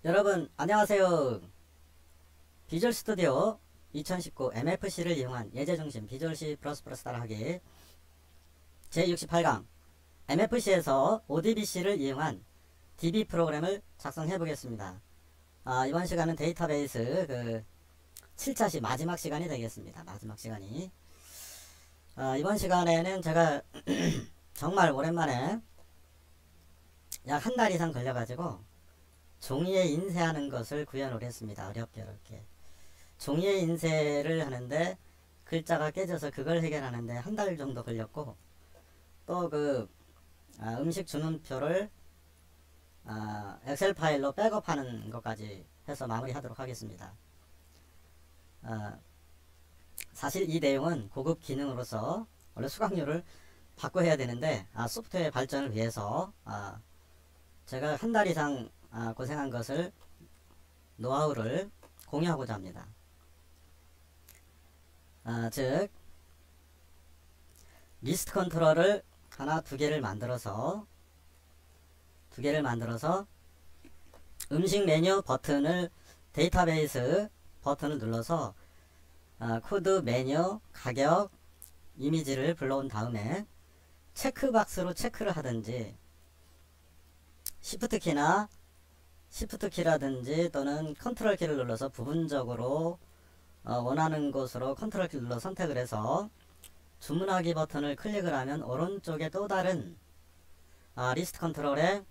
여러분 안녕하세요. 비주얼 스튜디오 2019 MFC를 이용한 예제중심 비주얼 C++ 따라하기 제68강 MFC에서 ODBC를 이용한 DB 프로그램을 작성해 보겠습니다. 이번 시간은 데이터베이스 7차시 마지막 시간이 되겠습니다. 마지막 시간이 이번 시간에는 제가 정말 오랜만에 약 한 달 이상 걸려가지고 종이에 인쇄하는 것을 구현을 했습니다. 어렵게 종이에 인쇄를 하는데 글자가 깨져서 그걸 해결하는데 한 달 정도 걸렸고, 또 음식 주문표를 엑셀 파일로 백업하는 것까지 해서 마무리하도록 하겠습니다. 사실 이 내용은 고급 기능으로서 원래 수강료를 받고 해야 되는데 소프트웨어 발전을 위해서 제가 한 달 이상 고생한 것을 노하우를 공유하고자 합니다. 즉 리스트 컨트롤을 두 개를 만들어서 음식 메뉴 버튼을 데이터베이스 버튼을 눌러서 코드 메뉴 가격 이미지를 불러온 다음에 체크박스로 체크를 하든지 시프트 키라든지 또는 컨트롤 키를 눌러서 부분적으로 원하는 곳으로 컨트롤 키를 눌러 선택을 해서 주문하기 버튼을 클릭을 하면 오른쪽에 또 다른 리스트 컨트롤에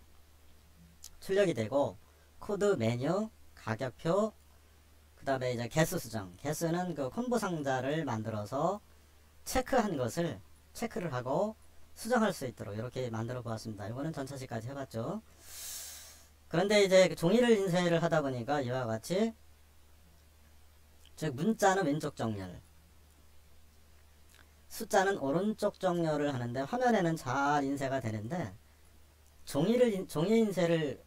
출력이 되고, 코드 메뉴 가격표 그 다음에 이제 개수 수정, 개수는 콤보 상자를 만들어서 체크한 것을 체크를 하고 수정할 수 있도록 이렇게 만들어 보았습니다. 이거는 전차시까지 해봤죠. 그런데 이제 종이를 인쇄를 하다 보니까 이와 같이, 즉 문자는 왼쪽 정렬, 숫자는 오른쪽 정렬을 하는데 화면에는 잘 인쇄가 되는데 종이 인쇄를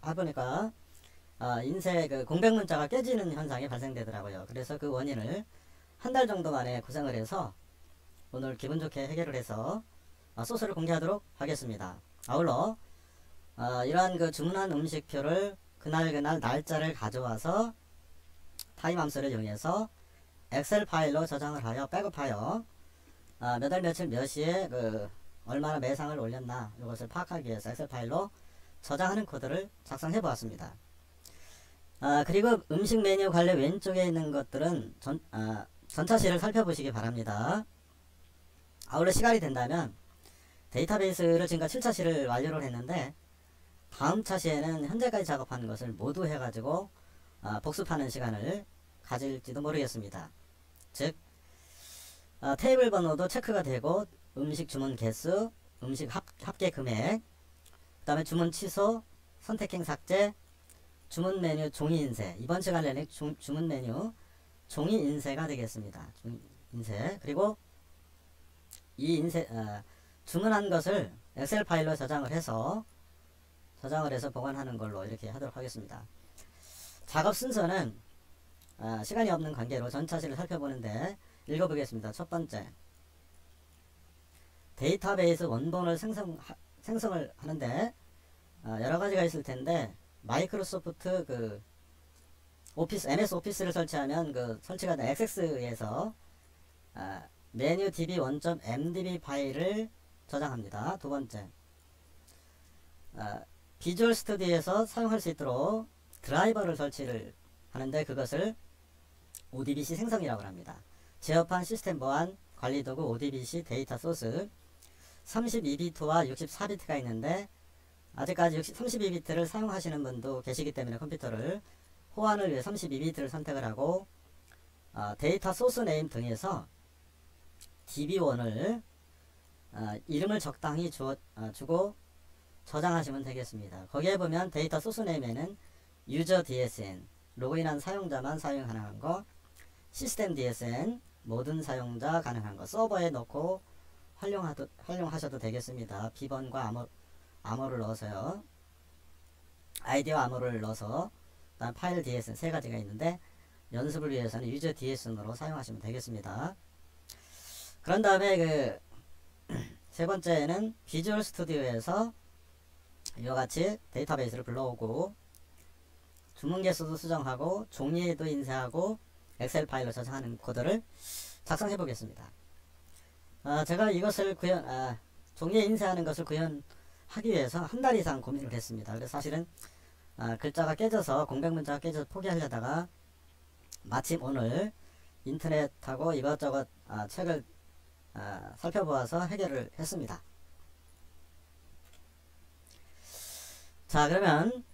해보니까 인쇄 공백 문자가 깨지는 현상이 발생되더라고요. 그래서 그 원인을 한 달 정도 만에 고생을 해서 오늘 기분 좋게 해결을 해서 소스를 공개하도록 하겠습니다. 아울러 이러한 주문한 음식표를 그날 날짜를 가져와서 타임 함수를 이용해서 엑셀 파일로 저장을 하여 백업하여 몇 월 며칠 몇 시에 얼마나 매상을 올렸나 이것을 파악하기 위해서 엑셀 파일로 저장하는 코드를 작성해 보았습니다. 그리고 음식 메뉴 관련 왼쪽에 있는 것들은 전차시를 살펴보시기 바랍니다. 아울러 시간이 된다면 데이터베이스를 지금까지 7차시를 완료를 했는데 다음 차시에는 현재까지 작업한 것을 모두 해가지고 복습하는 시간을 가질지도 모르겠습니다. 즉 테이블 번호도 체크가 되고 음식 주문 개수, 음식 합계 금액, 그 다음에 주문 취소, 선택행 삭제, 주문 메뉴 종이 인쇄, 이번 시간에는 주문 메뉴 종이 인쇄가 되겠습니다. 종이 인쇄. 그리고 이 주문한 것을 엑셀 파일로 저장을 해서 보관하는 걸로 이렇게 하도록 하겠습니다. 작업 순서는 시간이 없는 관계로 전차시를 살펴보는데 읽어보겠습니다. 첫 번째, 데이터베이스 원본을 생성을 하는데 여러가지가 있을 텐데, 마이크로소프트 MS 오피스를 설치하면 설치가 된 XX에서 메뉴 db 1.mdb 파일을 저장합니다. 두 번째, 비주얼 스튜디오에서 사용할 수 있도록 드라이버를 설치를 하는데 그것을 ODBC 생성이라고 합니다. 제어판 시스템 보안 관리도구 ODBC 데이터 소스 32비트와 64비트가 있는데 아직까지 32비트를 사용하시는 분도 계시기 때문에 컴퓨터를 호환을 위해 32비트를 선택을 하고 데이터 소스 네임 등에서 db1을 이름을 적당히 주고 저장하시면 되겠습니다. 거기에 보면 데이터 소스 네임에는 유저 DSN 로그인한 사용자만 사용 가능한 거, 시스템 DSN 모든 사용자 가능한 거 서버에 넣고 활용하셔도 되겠습니다. 비번과 암호를 넣어서요. 아이디와 암호를 넣어서 그다음 파일 DSN 세 가지가 있는데 연습을 위해서는 유저 DSN으로 사용하시면 되겠습니다. 그런 다음에 세 번째는 비주얼 스튜디오에서 이와 같이 데이터베이스를 불러오고 주문 개수도 수정하고 종이에도 인쇄하고 엑셀 파일로 저장하는 코드를 작성해 보겠습니다. 제가 이것을 종이에 인쇄하는 것을 구현하기 위해서 한 달 이상 고민을 했습니다. 그래서 사실은 글자가 깨져서 공백 문자가 깨져서 포기하려다가 마침 오늘 인터넷하고 이것저것 책을 살펴보아서 해결을 했습니다. 자, 그러면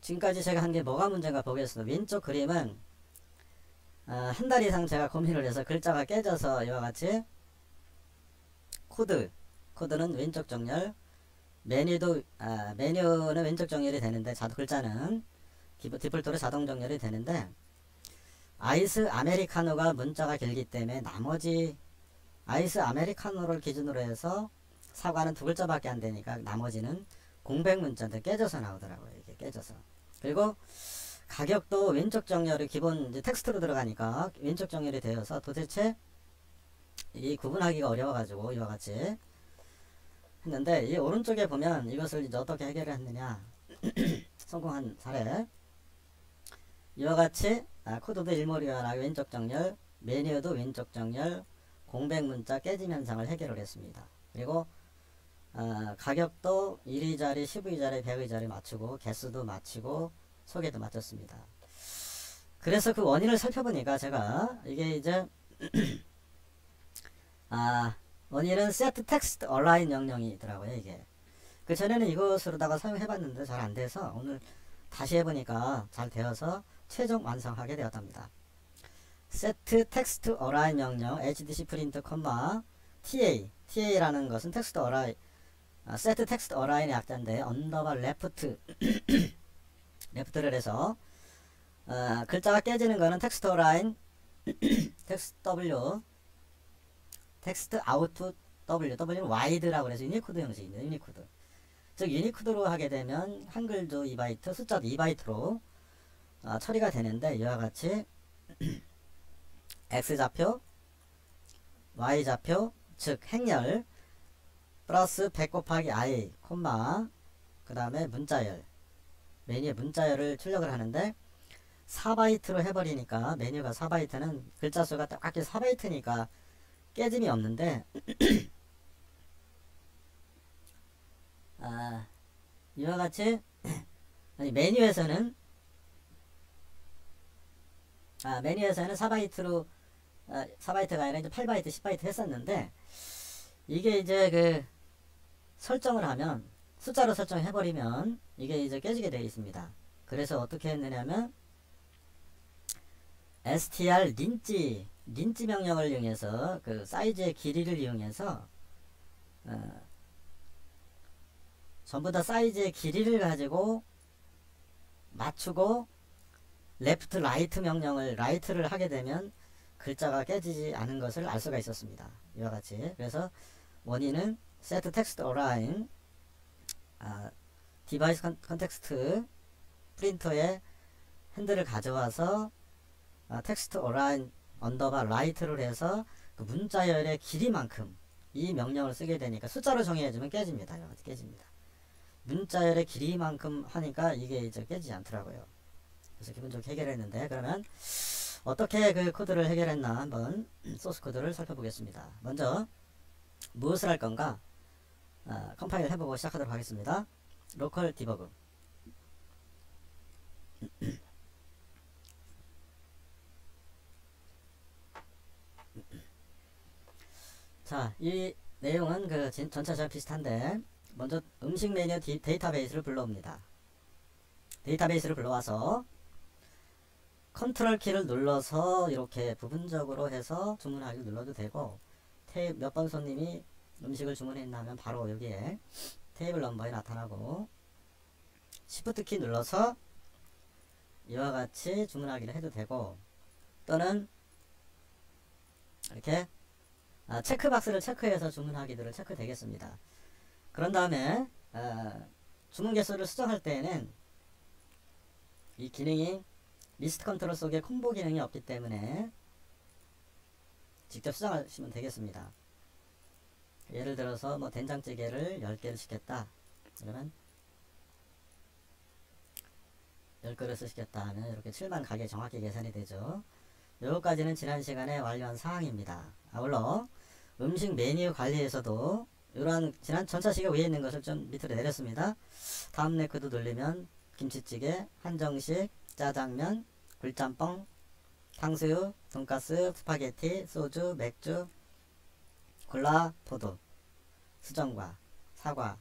지금까지 제가 한 게 뭐가 문제인가 보겠습니다. 왼쪽 그림은 한 달 이상 제가 고민을 해서 글자가 깨져서 이와 같이 코드는 왼쪽 정렬, 메뉴는 왼쪽 정렬이 되는데 글자는 디폴트로 자동 정렬이 되는데 아이스 아메리카노가 문자가 길기 때문에 나머지 아이스 아메리카노를 기준으로 해서 사과는 두 글자밖에 안 되니까 나머지는 공백 문자인데 깨져서 나오더라고요. 이게 깨져서. 그리고 가격도 왼쪽 정렬이 기본 이제 텍스트로 들어가니까 왼쪽 정렬이 되어서 도대체 이 구분하기가 어려워가지고 이와 같이 했는데 이 오른쪽에 보면 이것을 이제 어떻게 해결을 했느냐 성공한 사례 이와 같이 코드도 일몰이와나 왼쪽 정렬, 메뉴도 왼쪽 정렬, 공백 문자 깨짐 현상을 해결을 했습니다. 그리고 가격도 1위자리, 10위자리, 100위자리 맞추고 개수도 맞추고 소개도 맞췄습니다. 그래서 그 원인을 살펴보니까 제가 이게 이제 원인은 set text align 명령이더라고요. 이게 그 전에는 이것으로다가 사용해봤는데 잘 안돼서 오늘 다시 해보니까 잘 되어서 최종 완성하게 되었답니다. set text align 명령 hdc print, ta라는 것은 text align set text align의 약자인데 언더바 left를 해서 글자가 깨지는 거는 text align text w text out w는 wide라고 해서 유니코드 형식입니다. 유니코드 즉 유니코드로 하게 되면 한글도 2바이트 숫자도 2바이트로 처리가 되는데 이와 같이 x좌표 y좌표 즉 행렬 플러스 100 곱하기 i 콤마 그 다음에 문자열 메뉴에 문자열을 출력을 하는데 4바이트로 해버리니까 메뉴가 4바이트는 글자 수가 딱히 4바이트니까 깨짐이 없는데 이와 같이 메뉴에서는 4바이트가 아니라 이제 8바이트 10바이트 했었는데 이게 이제 그 설정을 하면 숫자로 설정해버리면 이게 이제 깨지게 되어 있습니다. 그래서 어떻게 했느냐면 str 린지 명령을 이용해서 그 사이즈의 길이를 이용해서 전부 다 사이즈의 길이를 가지고 맞추고 레프트 라이트 명령을 라이트를 하게 되면 글자가 깨지지 않은 것을 알 수가 있었습니다. 이와 같이 그래서 원인은 set text align 디바이스 컨텍스트 프린터에 핸들을 가져와서 텍스트 align 언더바 라이트를 해서 그 문자열의 길이만큼 이 명령을 쓰게 되니까 숫자로 정의해주면 깨집니다. 이와 같이 깨집니다. 문자열의 길이만큼 하니까 이게 이제 깨지지 않더라고요. 그래서 기본적으로 해결했는데 그러면 어떻게 그 코드를 해결했나 한번 소스 코드를 살펴보겠습니다. 먼저 무엇을 할 건가 컴파일 해보고 시작하도록 하겠습니다. 로컬 디버그 자, 이 내용은 그 전체적으로 비슷한데 먼저 음식 메뉴 데이터베이스를 불러옵니다. 데이터베이스를 불러와서 컨트롤 키를 눌러서 이렇게 부분적으로 해서 주문하기를 눌러도 되고 몇 번 손님이 음식을 주문했나 하면 바로 여기에 테이블 넘버에 나타나고 시프트 키 눌러서 이와 같이 주문하기를 해도 되고 또는 이렇게 체크박스를 체크해서 주문하기들을 체크되겠습니다. 그런 다음에 주문 개수를 수정할 때에는 이 기능이 리스트 컨트롤 속에 콤보 기능이 없기 때문에 직접 수정하시면 되겠습니다. 예를 들어서 뭐 된장찌개를 10개를 시켰다. 그러면 10그릇 쓰시겠다 하면 이렇게 7만 가게 정확히 계산이 되죠. 요거까지는 지난 시간에 완료한 사항입니다. 아울러 음식 메뉴 관리에서도 이러한 지난 전차식에 위에 있는 것을 좀 밑으로 내렸습니다. 다음 네크도 누르면 김치찌개, 한정식, 짜장면, 굴짬뽕, 탕수육, 돈가스, 스파게티, 소주, 맥주, 콜라, 포도, 수정과 사과,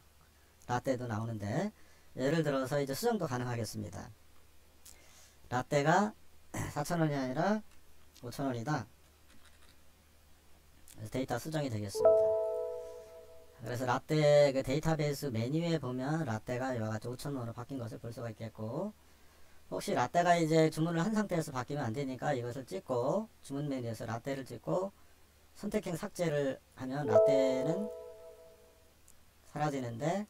라떼도 나오는데 예를 들어서 이제 수정도 가능하겠습니다. 라떼가 4,000원이 아니라 5,000원이다. 데이터 수정이 되겠습니다. 그래서 라떼 그 데이터베이스 메뉴에 보면 라떼가 이와 같이 5,000원으로 바뀐 것을 볼 수가 있겠고, 혹시 라떼가 이제 주문을 한 상태에서 바뀌면 안 되니까 이것을 찍고 주문 메뉴에서 라떼를 찍고 선택행 삭제를 하면 라떼는 사라지는데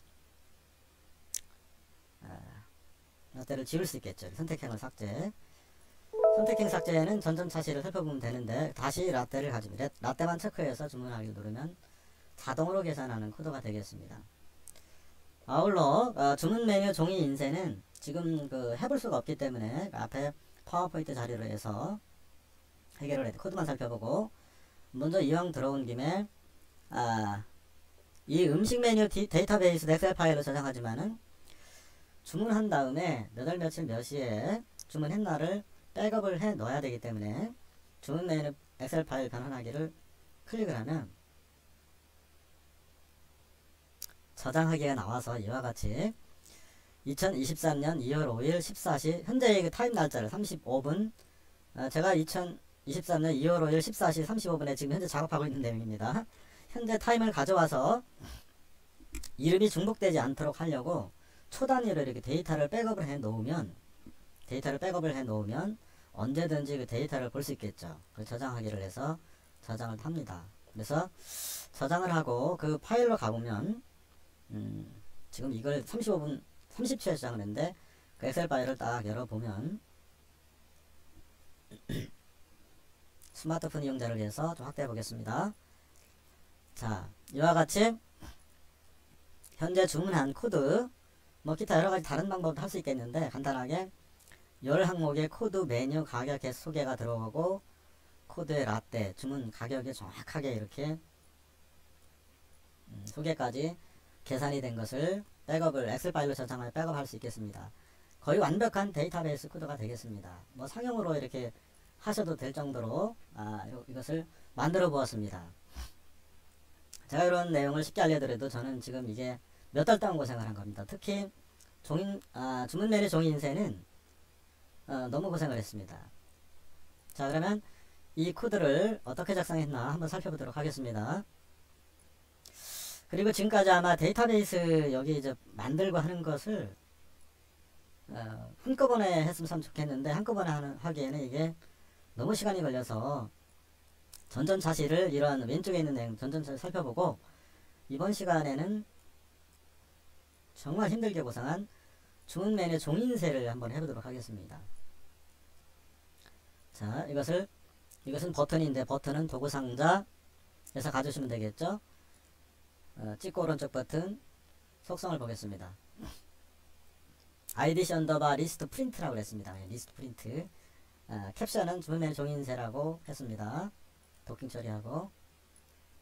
라떼를 지울 수 있겠죠. 선택행을 삭제. 선택행 삭제는 전전차시를 살펴보면 되는데 다시 라떼를 가집니다. 라떼만 체크해서 주문하기를 누르면 자동으로 계산하는 코드가 되겠습니다. 아울러 주문 메뉴 종이 인쇄는 지금 해볼 수가 없기 때문에 앞에 파워포인트 자료로 해서 해결을 해도 코드만 살펴보고, 먼저 이왕 들어온 김에 이 음식 메뉴 데이터베이스 엑셀 파일로 저장하지만은 주문한 다음에 몇 월 며칠 몇 시에 주문했나를 백업을 해 넣어야 되기 때문에 주문 메뉴 엑셀 파일 변환하기를 클릭을 하면 저장하기가 나와서 이와 같이 2023년 2월 5일 14시 현재의 그 타임 날짜를 35분, 제가 2023년 2월 5일 14시 35분에 지금 현재 작업하고 있는 내용입니다. 현재 타임을 가져와서 이름이 중복되지 않도록 하려고 초단위로 이렇게 데이터를 백업을 해 놓으면 언제든지 그 데이터를 볼 수 있겠죠. 저장하기를 해서 저장을 합니다. 그래서 저장을 하고 그 파일로 가보면 지금 이걸 35분 30초에 저장을 했는데 그 엑셀 파일을 딱 열어보면 스마트폰 이용자를 위해서 좀 확대해 보겠습니다. 자, 이와 같이 현재 주문한 코드, 뭐 기타 여러가지 다른 방법도 할 수 있겠는데 간단하게 열 항목의 코드, 메뉴, 가격 소개가 들어오고 코드의 라떼, 주문 가격이 정확하게 이렇게 소개까지 계산이 된 것을 백업을 엑셀 파일로 저장하여 백업할 수 있겠습니다. 거의 완벽한 데이터베이스 코드가 되겠습니다. 뭐 상용으로 이렇게 하셔도 될 정도로 이것을 만들어 보았습니다. 제가 이런 내용을 쉽게 알려드려도 저는 지금 이게 몇 달 동안 고생을 한 겁니다. 특히 주문 메뉴 종이 인쇄는 너무 고생을 했습니다. 자, 그러면 이 코드를 어떻게 작성했나 한번 살펴보도록 하겠습니다. 그리고 지금까지 아마 데이터베이스 여기 이제 만들고 하는 것을 한꺼번에 했으면 참 좋겠는데 한꺼번에 하기에는 이게 너무 시간이 걸려서 전전차시를 이러한 왼쪽에 있는 내용 전전차시 살펴보고 이번 시간에는 정말 힘들게 고생한 주문 메뉴 종이인쇄를 한번 해보도록 하겠습니다. 자, 이것은 버튼인데 버튼은 도구상자에서 가져오시면 되겠죠. 찍고 오른쪽 버튼 속성을 보겠습니다. IDC 언더바 리스트 프린트라고 그랬습니다. 리스트 프린트. 캡션은 주문 메뉴 종이인쇄라고 했습니다. 도킹 처리하고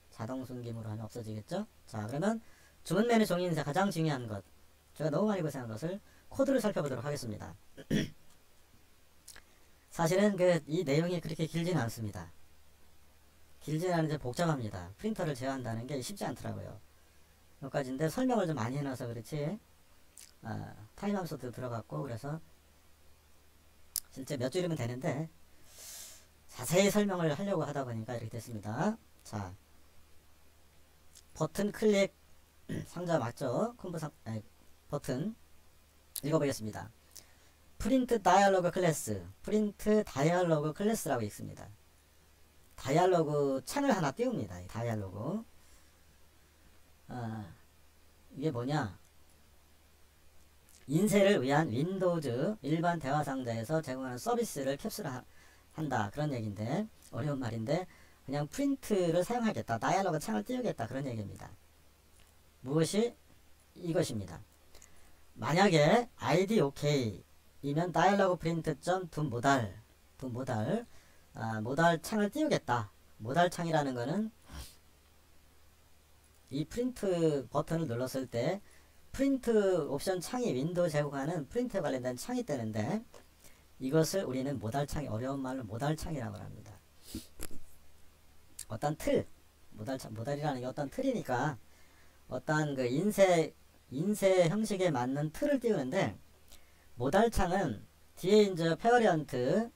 자동 숨김으로 하면 없어지겠죠. 자, 그러면 주문 메뉴 종이인쇄 가장 중요한 것, 제가 너무 많이 고생한 것을 코드를 살펴보도록 하겠습니다. 사실은 이 내용이 그렇게 길지는 않습니다. 길지는 않은데 복잡합니다. 프린터를 제어한다는 게 쉽지 않더라고요. 여기까지인데 설명을 좀 많이 해놔서 그렇지 타임 함수도 들어갔고 그래서 실제 몇 줄이면 되는데 자세히 설명을 하려고 하다 보니까 이렇게 됐습니다. 자, 버튼 클릭 상자 맞죠? 버튼 읽어보겠습니다. 프린트 다이얼로그 클래스라고 있습니다. 다이얼로그 창을 하나 띄웁니다. 이 다이얼로그. 이게 뭐냐? 인쇄를 위한 윈도우즈 일반 대화 상자에서 제공하는 서비스를 캡슐한다. 그런 얘기인데, 어려운 말인데, 그냥 프린트를 사용하겠다. 다이얼로그 창을 띄우겠다. 그런 얘기입니다. 무엇이? 이것입니다. 만약에 ID OK 이면 다이얼로그 프린트 두 모달 창을 띄우겠다. 모달 창이라는 거는 이 프린트 버튼을 눌렀을 때 프린트 옵션 창이 윈도우 제공하는 프린트에 관련된 창이 뜨는데, 이것을 우리는 모달창이, 어려운 말로 모달창이라고 합니다. 어떤 틀, 모달이라는 게 어떤 틀이니까 어떤 그 인쇄 형식에 맞는 틀을 띄우는데, 모달창은 뒤에 이제 페어리언트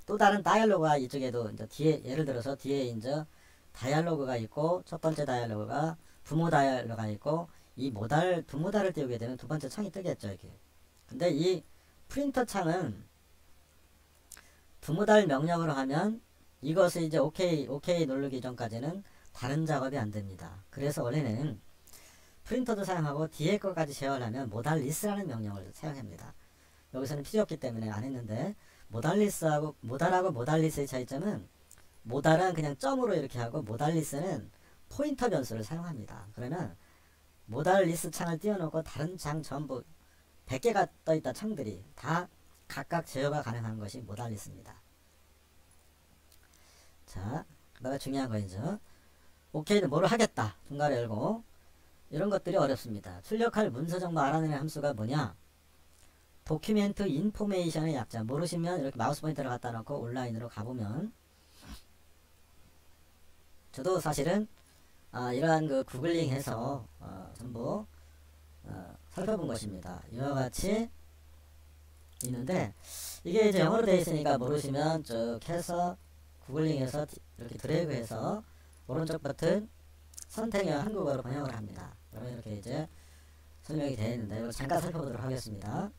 또 다른 다이얼로그가 이쪽에도 이제 뒤에, 예를 들어서 뒤에 이제 다이얼로그가 있고, 첫 번째 다이얼로그가 부모 다이얼로그가 있고, 이 두 모달을 띄우게 되면 두 번째 창이 뜨겠죠, 이게. 근데 이 프린터 창은 두 모달 명령으로 하면 이것을 이제 오케이 누르기 전까지는 다른 작업이 안 됩니다. 그래서 원래는 프린터도 사용하고 뒤에 것까지 제어하려면 모달리스라는 명령을 사용합니다. 여기서는 필요 없기 때문에 안 했는데, 모달하고 모달리스의 차이점은, 모달은 그냥 점으로 이렇게 하고, 모달리스는 포인터 변수를 사용합니다. 그러면 모달리스 창을 띄워놓고 다른 창 전부 100개가 떠있다 창들이 다 각각 제어가 가능한 것이 모달리스입니다. 자, 그 다음에 중요한 거이죠. 오케이는 뭐를 하겠다. 분가를 열고. 이런 것들이 어렵습니다. 출력할 문서 정보 알아내는 함수가 뭐냐? 도큐멘트 인포메이션의 약자. 모르시면 이렇게 마우스 포인터를 갖다 놓고 온라인으로 가보면, 저도 사실은 이러한 그 구글링해서 전부 살펴본 것입니다. 이와 같이 있는데, 이게 이제 영어로 되어 있으니까 모르시면 쭉 해서 구글링해서 이렇게 드래그해서 오른쪽 버튼 선택형 한국어로 번역을 합니다. 그러면 이렇게 이제 설명이 되어 있는데, 이걸 잠깐 살펴보도록 하겠습니다.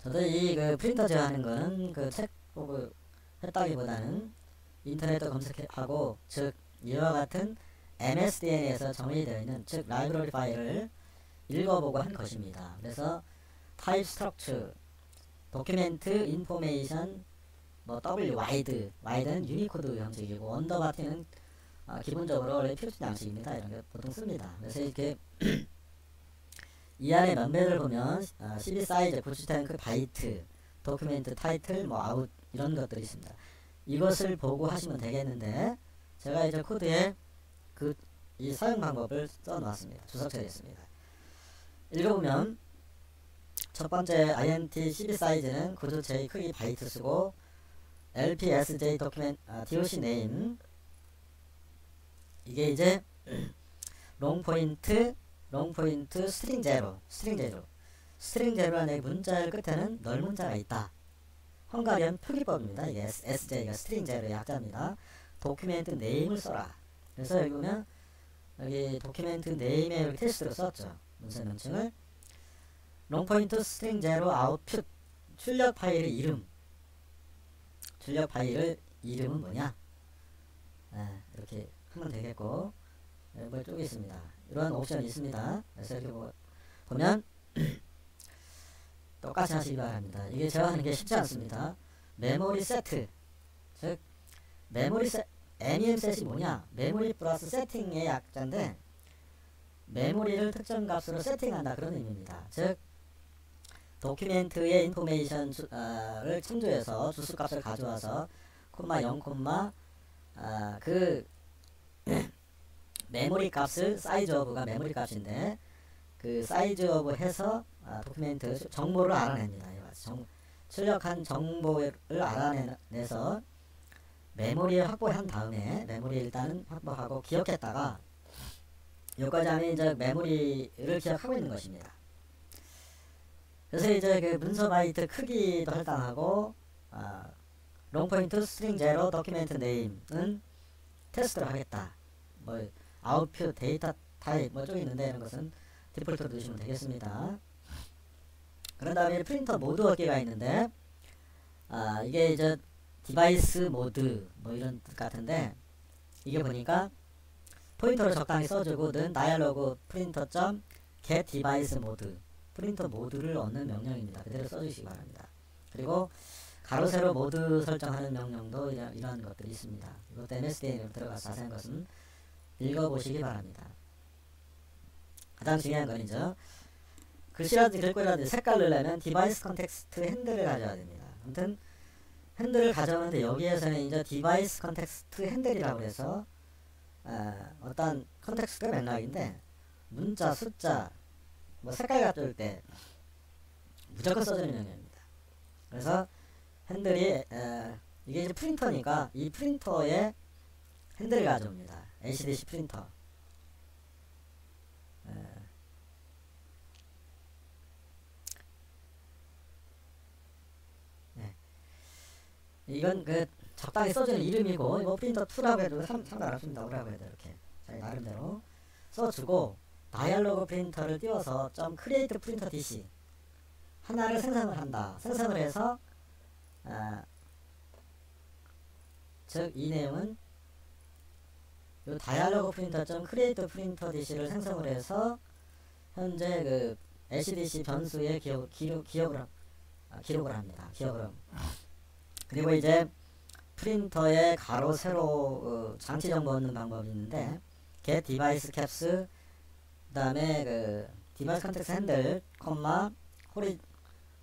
저도 이 그 프린터 제어하는 거는 그 책 보고 했다기보다는 인터넷도 검색하고, 즉 이와 같은 MSDN에서 정의되어 있는, 즉 라이브러리 파일을 읽어보고 한 것입니다. 그래서 타입 스트럭처, 도큐멘트 인포메이션, 뭐 wide는 유니코드 형식이고, 언더바티는 기본적으로 원래 필수 양식입니다. 이런 게 보통 씁니다. 그래서 이렇게 이 안에 면배를 보면 CD 사이즈, 구치탱크, 바이트, 도큐멘트 타이틀, 뭐 아웃, 이런 것들이 있습니다. 이것을 보고 하시면 되겠는데, 제가 이제 코드에 이 사용 방법을 써놓았습니다. 주석 처리했습니다. 읽어보면, 첫 번째 int CD 사이즈는 구조체의 크기 바이트 쓰고, lpsj doc name, 이게 이제 롱포인트 스트링 제로라는 문자의 끝에는 널 문자가 있다. 헝가리언 표기법입니다. 이게 SJ가 스트링 제로의 약자입니다. 도큐멘트 네임을 써라. 그래서 여기 보면, 여기 도큐멘트 네임에 여기 테스트로 썼죠. 문서 명칭을. 롱포인트 스트링 제로 아웃풋, 출력 파일의 이름. 출력 파일의 이름은 뭐냐? 이렇게 하면 되겠고, 뭐 쪽에 있습니다. 이러한 옵션이 있습니다. 그래서 이렇게 보면 똑같이 하시기 바랍니다. 이게 제가 하는 게 쉽지 않습니다. 메모리 세트, 즉 MEM 셋이 뭐냐? 메모리 플러스 세팅의 약자인데, 메모리를 특정 값으로 세팅한다, 그런 의미입니다. 즉 도큐멘트의 인포메이션을 참조해서 주수값을 가져와서 콤마 0, 그 메모리 값을 사이즈 오브가 메모리 값인데, 그 사이즈 오브 해서 도큐멘트 정보를 알아냅니다. 출력한 정보를 알아내서 메모리에 확보한 다음에, 메모리 일단은 확보하고 기억했다가, 여기까지 하면 이제 메모리를 기억하고 있는 것입니다. 그래서 이제 그 문서 바이트 크기도 할당하고, 롱포인트 스트링 제로 도큐멘트 네임은 테스트를 하겠다. 뭐 아웃풋 데이터 타입 뭐 좀 있는데, 이런 것은 디폴트로 두시면 되겠습니다. 그런 다음에 프린터 모드 얻기가 있는데, 이게 이제 디바이스 모드 뭐 이런 뜻 같은데, 이게 보니까 포인터를 적당히 써주고, 는 다이얼로그 프린터 점 get 디바이스 모드, 프린터 모드를 얻는 명령입니다. 그대로 써주시기 바랍니다. 그리고 가로 세로 모드 설정하는 명령도 이러한 것들이 있습니다. 이것도 MSDN으로 들어가서 자세한 것은 읽어보시기 바랍니다. 가장 중요한 건 이제 글씨라든지 글꼴이라든지 색깔을 내면 디바이스 컨텍스트 핸들을 가져야 됩니다. 아무튼 핸들을 가져오는데 여기에서는 이제 디바이스 컨텍스트 핸들이라고 해서 어떤 컨텍스트가 맥락인데 문자, 숫자, 뭐 색깔 가져올 때 무조건 써주는 명령입니다. 그래서 핸들이 이게 이제 프린터니까 이 프린터에 핸들을 가져옵니다. LCDC 프린터. 이건 그 적당히 써주는 이름이고 뭐 프린터 2라고 해도 상관없습니다. 오라고 해도 이렇게 자기 나름대로 써주고 다이얼로그 프린터를 띄워서 .create printer DC 하나를 생성을 한다. 생성을 해서 즉 이 내용은 요 다이얼로그 프린터 .create printer DC를 생성을 해서 현재 그 LCDC 변수에 기록을 합니다. 기억을 그리고 이제 프린터에 가로 세로 장치 정보 얻는 방법이 있는데 get device caps 그다음에 그 device context handle 콤마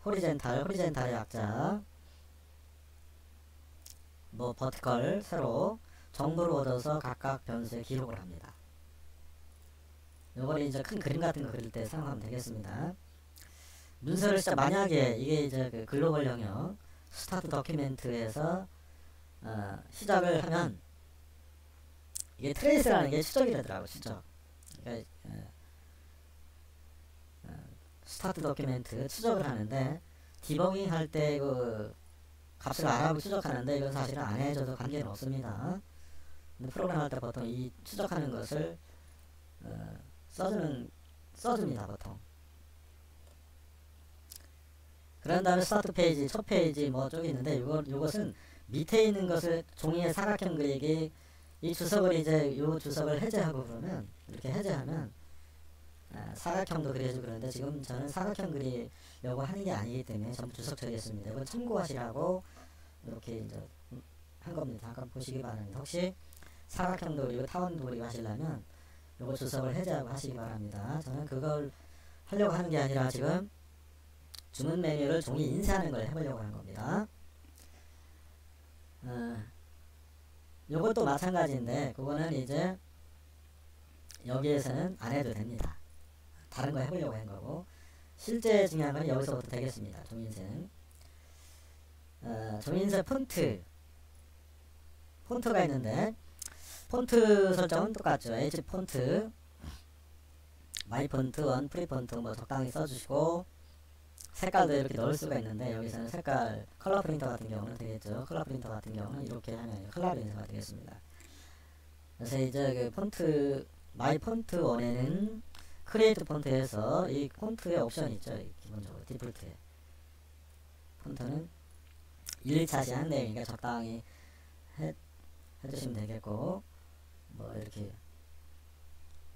호리젠탈의 약자 뭐 버티컬 세로 정보를 얻어서 각각 변수에 기록을 합니다. 요걸 이제 큰 그림 같은 거 그릴 때 사용하면 되겠습니다. 문서를 진짜 만약에 이게 이제 그 글로벌 영역 스타트 도큐멘트에서 시작을 하면 이게 트레이스라는 게 추적이라더라고. 추적. 그러니까 스타트 도큐멘트 추적을 하는데 디버깅 할 때 그 값을 알아보고 추적하는데 이건 사실은 안 해줘도 관계는 없습니다. 근데 프로그램 할 때 보통 이 추적하는 것을 써줍니다. 보통. 그런 다음에 스타트 페이지, 첫 페이지 뭐 쪽이 있는데 요것은 밑에 있는 것을 종이의 사각형 그리기 이 주석을 이제 요 주석을 해제하고 그러면 이렇게 해제하면 사각형도 그려주고 그러는데 지금 저는 사각형 그리려고 하는 게 아니기 때문에 전부 주석 처리했습니다. 이건 참고하시라고 이렇게 이제 한 겁니다. 잠깐 보시기 바랍니다. 혹시 사각형도 그리고 타원도 그리고 하시려면 요거 주석을 해제하고 하시기 바랍니다. 저는 그걸 하려고 하는 게 아니라 지금 주문 메뉴를 종이 인쇄하는 걸 해보려고 하는 겁니다. 요것도 마찬가지인데 그거는 이제 여기에서는 안 해도 됩니다. 다른 거 해보려고 한 거고 실제 중요한 건 여기서부터 되겠습니다. 종이 인쇄는 종이 인쇄 폰트가 있는데 폰트 설정은 똑같죠. H 폰트, 마이 폰트, 원, 프리 폰트 뭐 적당히 써주시고 색깔도 이렇게 넣을 수가 있는데 여기서는 색깔 컬러 프린터 같은 경우는 되겠죠. 컬러 프린터 같은 경우는 이렇게 하면 컬러 인쇄가 되겠습니다. 그래서 이제 그 폰트 마이 폰트 원에는 크리에이트 폰트에서 이 폰트의 옵션이 있죠. 기본적으로 디폴트에 폰트는 1차시 한 내용이니까 적당히 해주시면 되겠고 뭐 이렇게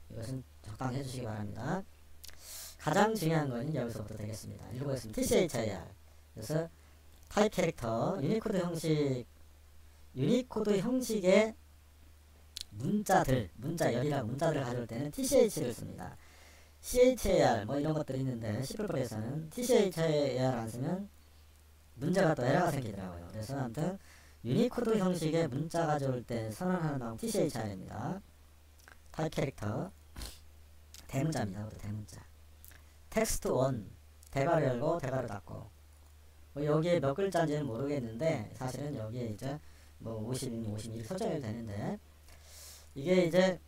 이것은 적당히 해주시기 바랍니다. 가장 중요한 건 여기서부터 되겠습니다. 읽어보겠습니다. TCHIR 그래서 타입 캐릭터 유니코드 형식의 문자열이라고 문자들을 가져올 때는 TCH를 씁니다. CHAR 뭐 이런 것들이 있는데 C++에서는 TCHAR 안 쓰면 문제가 또 에러가 생기더라고요. 그래서 아무튼 유니코드 형식의 문자 가져올 때 선언하는 방법 TCHR입니다. 타입 캐릭터 대문자입니다. 대문자 텍스트 1 대괄호 열고 대괄호 닫고 뭐 여기에 몇 글자인지는 모르겠는데 사실은 여기에 이제 뭐 50인 51 설정이 되는데 이게 이제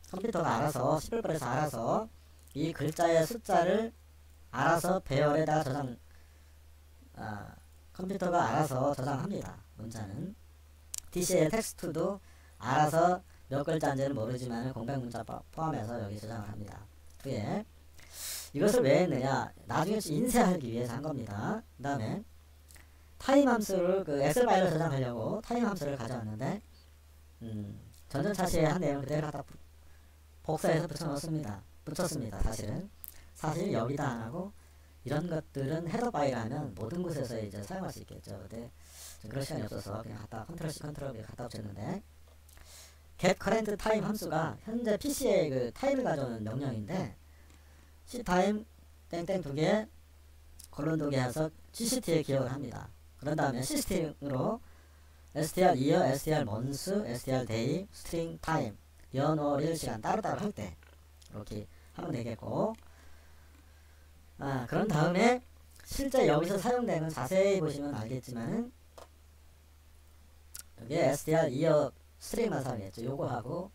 컴퓨터가 알아서 C++에서 알아서 이 글자의 숫자를 알아서 배열에다 컴퓨터가 알아서 저장합니다. 문자는 DC의 텍스트도 알아서 몇 글자인지는 모르지만 공백 문자 포함해서 여기 저장을 합니다. 뒤에 이것을 왜 했느냐 나중에 인쇄하기 위해서 한 겁니다. 그 다음에 타임 함수를 그 엑셀 파일을 저장하려고 타임 함수를 가져왔는데 전전차시에 한 내용을 그대로 갖다 복사해서 붙였습니다. 사실 여기다 안 하고 이런 것들은 헤더 파일 하면 모든 곳에서 이제 사용할 수 있겠죠. 근데 그럴 시간이 없어서 그냥 갖다 컨트롤 C 컨트롤 V 갖다 붙였는데 get current time 함수가 현재 PC의 그 타임을 가져오는 명령인데 ctime 땡땡 2개 콜론 2개 해서 GCT에 기억을 합니다. 그런 다음에 시스템으로 str year, str month, str day, string time, 연, 월, 일, 시간 따로따로 할 때 이렇게 하면 되겠고, 그런 다음에 실제 여기서 사용되는 자세히 보시면 알겠지만은 여기 str year 스트링만 사용했죠. 요거하고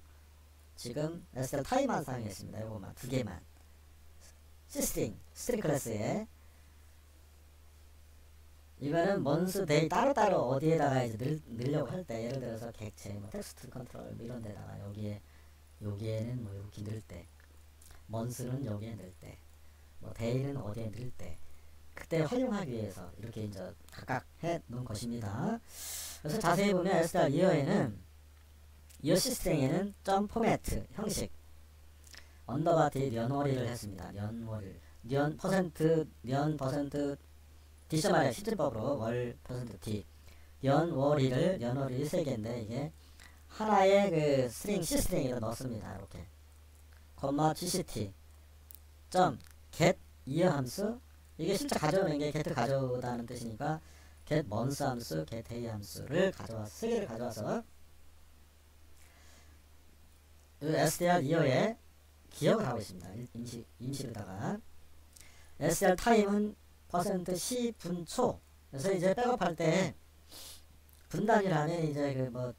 지금 str time만 사용했습니다. 요거만 2개만 스트링 클래스에 이거는 month, day 따로따로 어디에다가 이제 넣으려고 할 때, 예를 들어서 객체, 뭐 텍스트 컨트롤 뭐 이런 데다가 여기에는 뭐 이렇게 넣을 때, month는 여기에 넣을 때, 뭐 day는 어디에 넣을 때, 그때 활용하기 위해서 이렇게 이제 각각 해 놓은 것입니다. 그래서 자세히 보면 str year에는 year 시스템에는 점 포매트 형식 언더바 d 년월일을 했습니다. 년월일 년 퍼센트 디셔말의 시즌법으로 월 퍼센트 d 연월일을 연월일이 3개인데 이게 하나의 그 스트링 시스템으로 넣습니다. 이렇게 gct 점 get year 함수, 이게 실제 가져오는 게 get 가져오다는 뜻이니까 get month 함수, get day 함수를 가져와서 3개를 가져와서 그 str year에 기억을 하고 있습니다. 임시로다가 str time은 %c 분초. 그래서 이제 백업할 때 분단이라면 이제 그 뭐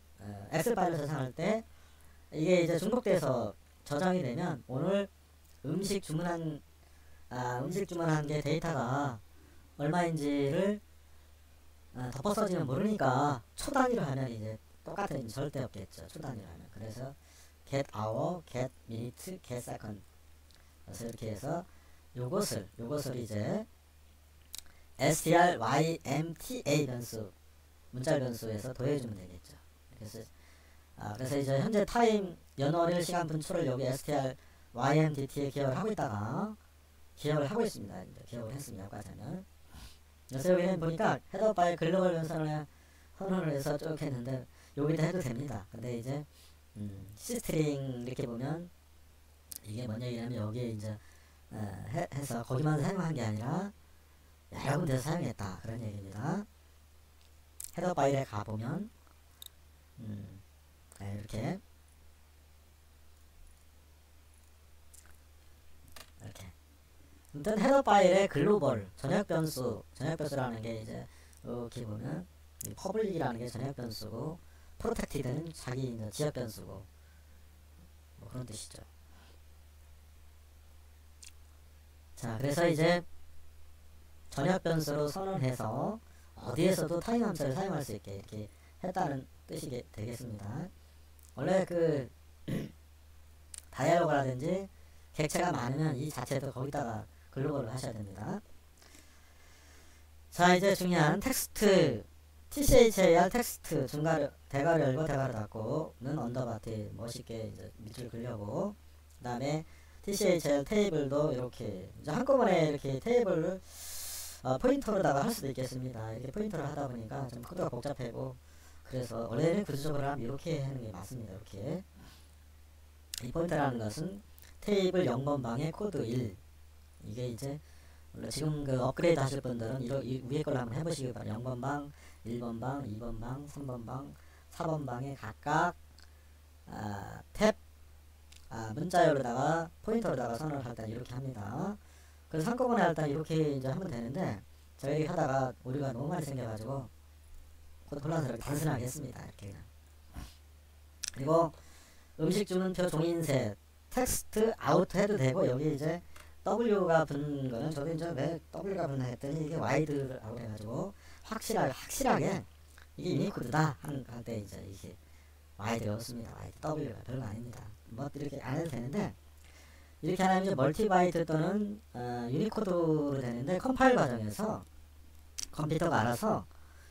엑셀 파일을 저장할 때 이게 이제 중복돼서 저장이 되면 오늘 음식 주문한 게 데이터가 얼마인지를 덮어 써지면 모르니까 초 단위로 하면 이제 똑같은 절대 없겠죠. 초 단위로 하면. 그래서 get hour, get minute, get second. 그래서 이렇게 해서 요것을 이제 strymta 변수, 문자 변수에서 더해주면 되겠죠. 그래서 이제 현재 타임 연월일 시간 분초를 여기 strymt에 기억을 하고 있다가 기억을 하고 있습니다. 이제 기억을 했습니다. 여기까지는. 그래서 여기는 보니까 헤더 파일 글로벌 변선을 선언을 해서 쭉 했는데 여기도 해도 됩니다. 근데 이제 C스트링 이렇게 보면 이게 뭔 얘기냐면 여기에 이제 해서 거기만 사용한 게 아니라 여러 군데서 사용했다 그런 얘기입니다. 헤더 파일에 가보면 이렇게 일단 헤더 파일의 글로벌 전역 변수라는 게 이제 이렇게 보면 퍼블릭이라는 게 전역 변수고 프로텍티드는 자기 이제 지역 변수고 뭐 그런 뜻이죠. 자, 그래서 이제 전역 변수로 선언해서 어디에서도 타임 함수를 사용할 수 있게 이렇게 했다는 뜻이 되겠습니다. 원래 그 다이얼로그라든지 객체가 많으면 이 자체도 거기다가 글로벌을 하셔야 됩니다. 자, 이제 중요한 텍스트 tchar 텍스트 대괄호 열고 대괄호 닫고는 언더바 뒤에 멋있게 이제 밑줄 그려고, 그 다음에 tchar 테이블도 이렇게 이제 한꺼번에 이렇게 테이블을 포인터로다가 할 수도 있겠습니다. 이렇게 포인터를 하다 보니까 좀 코드가 복잡하고, 그래서 원래는 구조적으로 하면 이렇게 하는 게 맞습니다. 이렇게 이 포인터라는 것은 테이블 0번방에 코드 1, 이게 이제 원래 지금 그 업그레이드 하실 분들은 이 위에 걸로 한번 해보시기 바랍니다. 0번방, 1번방, 2번방, 3번방, 4번방에 각각 탭 문자열로다가 포인터로다가 선언을 할 때 이렇게 합니다. 그래서 한꺼번에 할 때 이렇게 이제 하면 되는데 제가 이렇게 하다가 오류가 너무 많이 생겨가지고 혼란스럽게 단순하게 했습니다. 이렇게 그냥. 그리고 음식 주문표 종이인쇄 텍스트 아웃 해도 되고, 여기 이제 W가 붙는 거는 저도 이제 왜 W가 붙나 했더니 이게 와이드라고 해가지고 확실하게 이게 유니코드다 할 때 이제 이게 와이드였습니다. 와이드 W가 별거 아닙니다. 뭐 이렇게 안 해도 되는데, 이렇게 하면 이제 멀티바이트 또는 유니코드로 되는데 컴파일 과정에서 컴퓨터가 알아서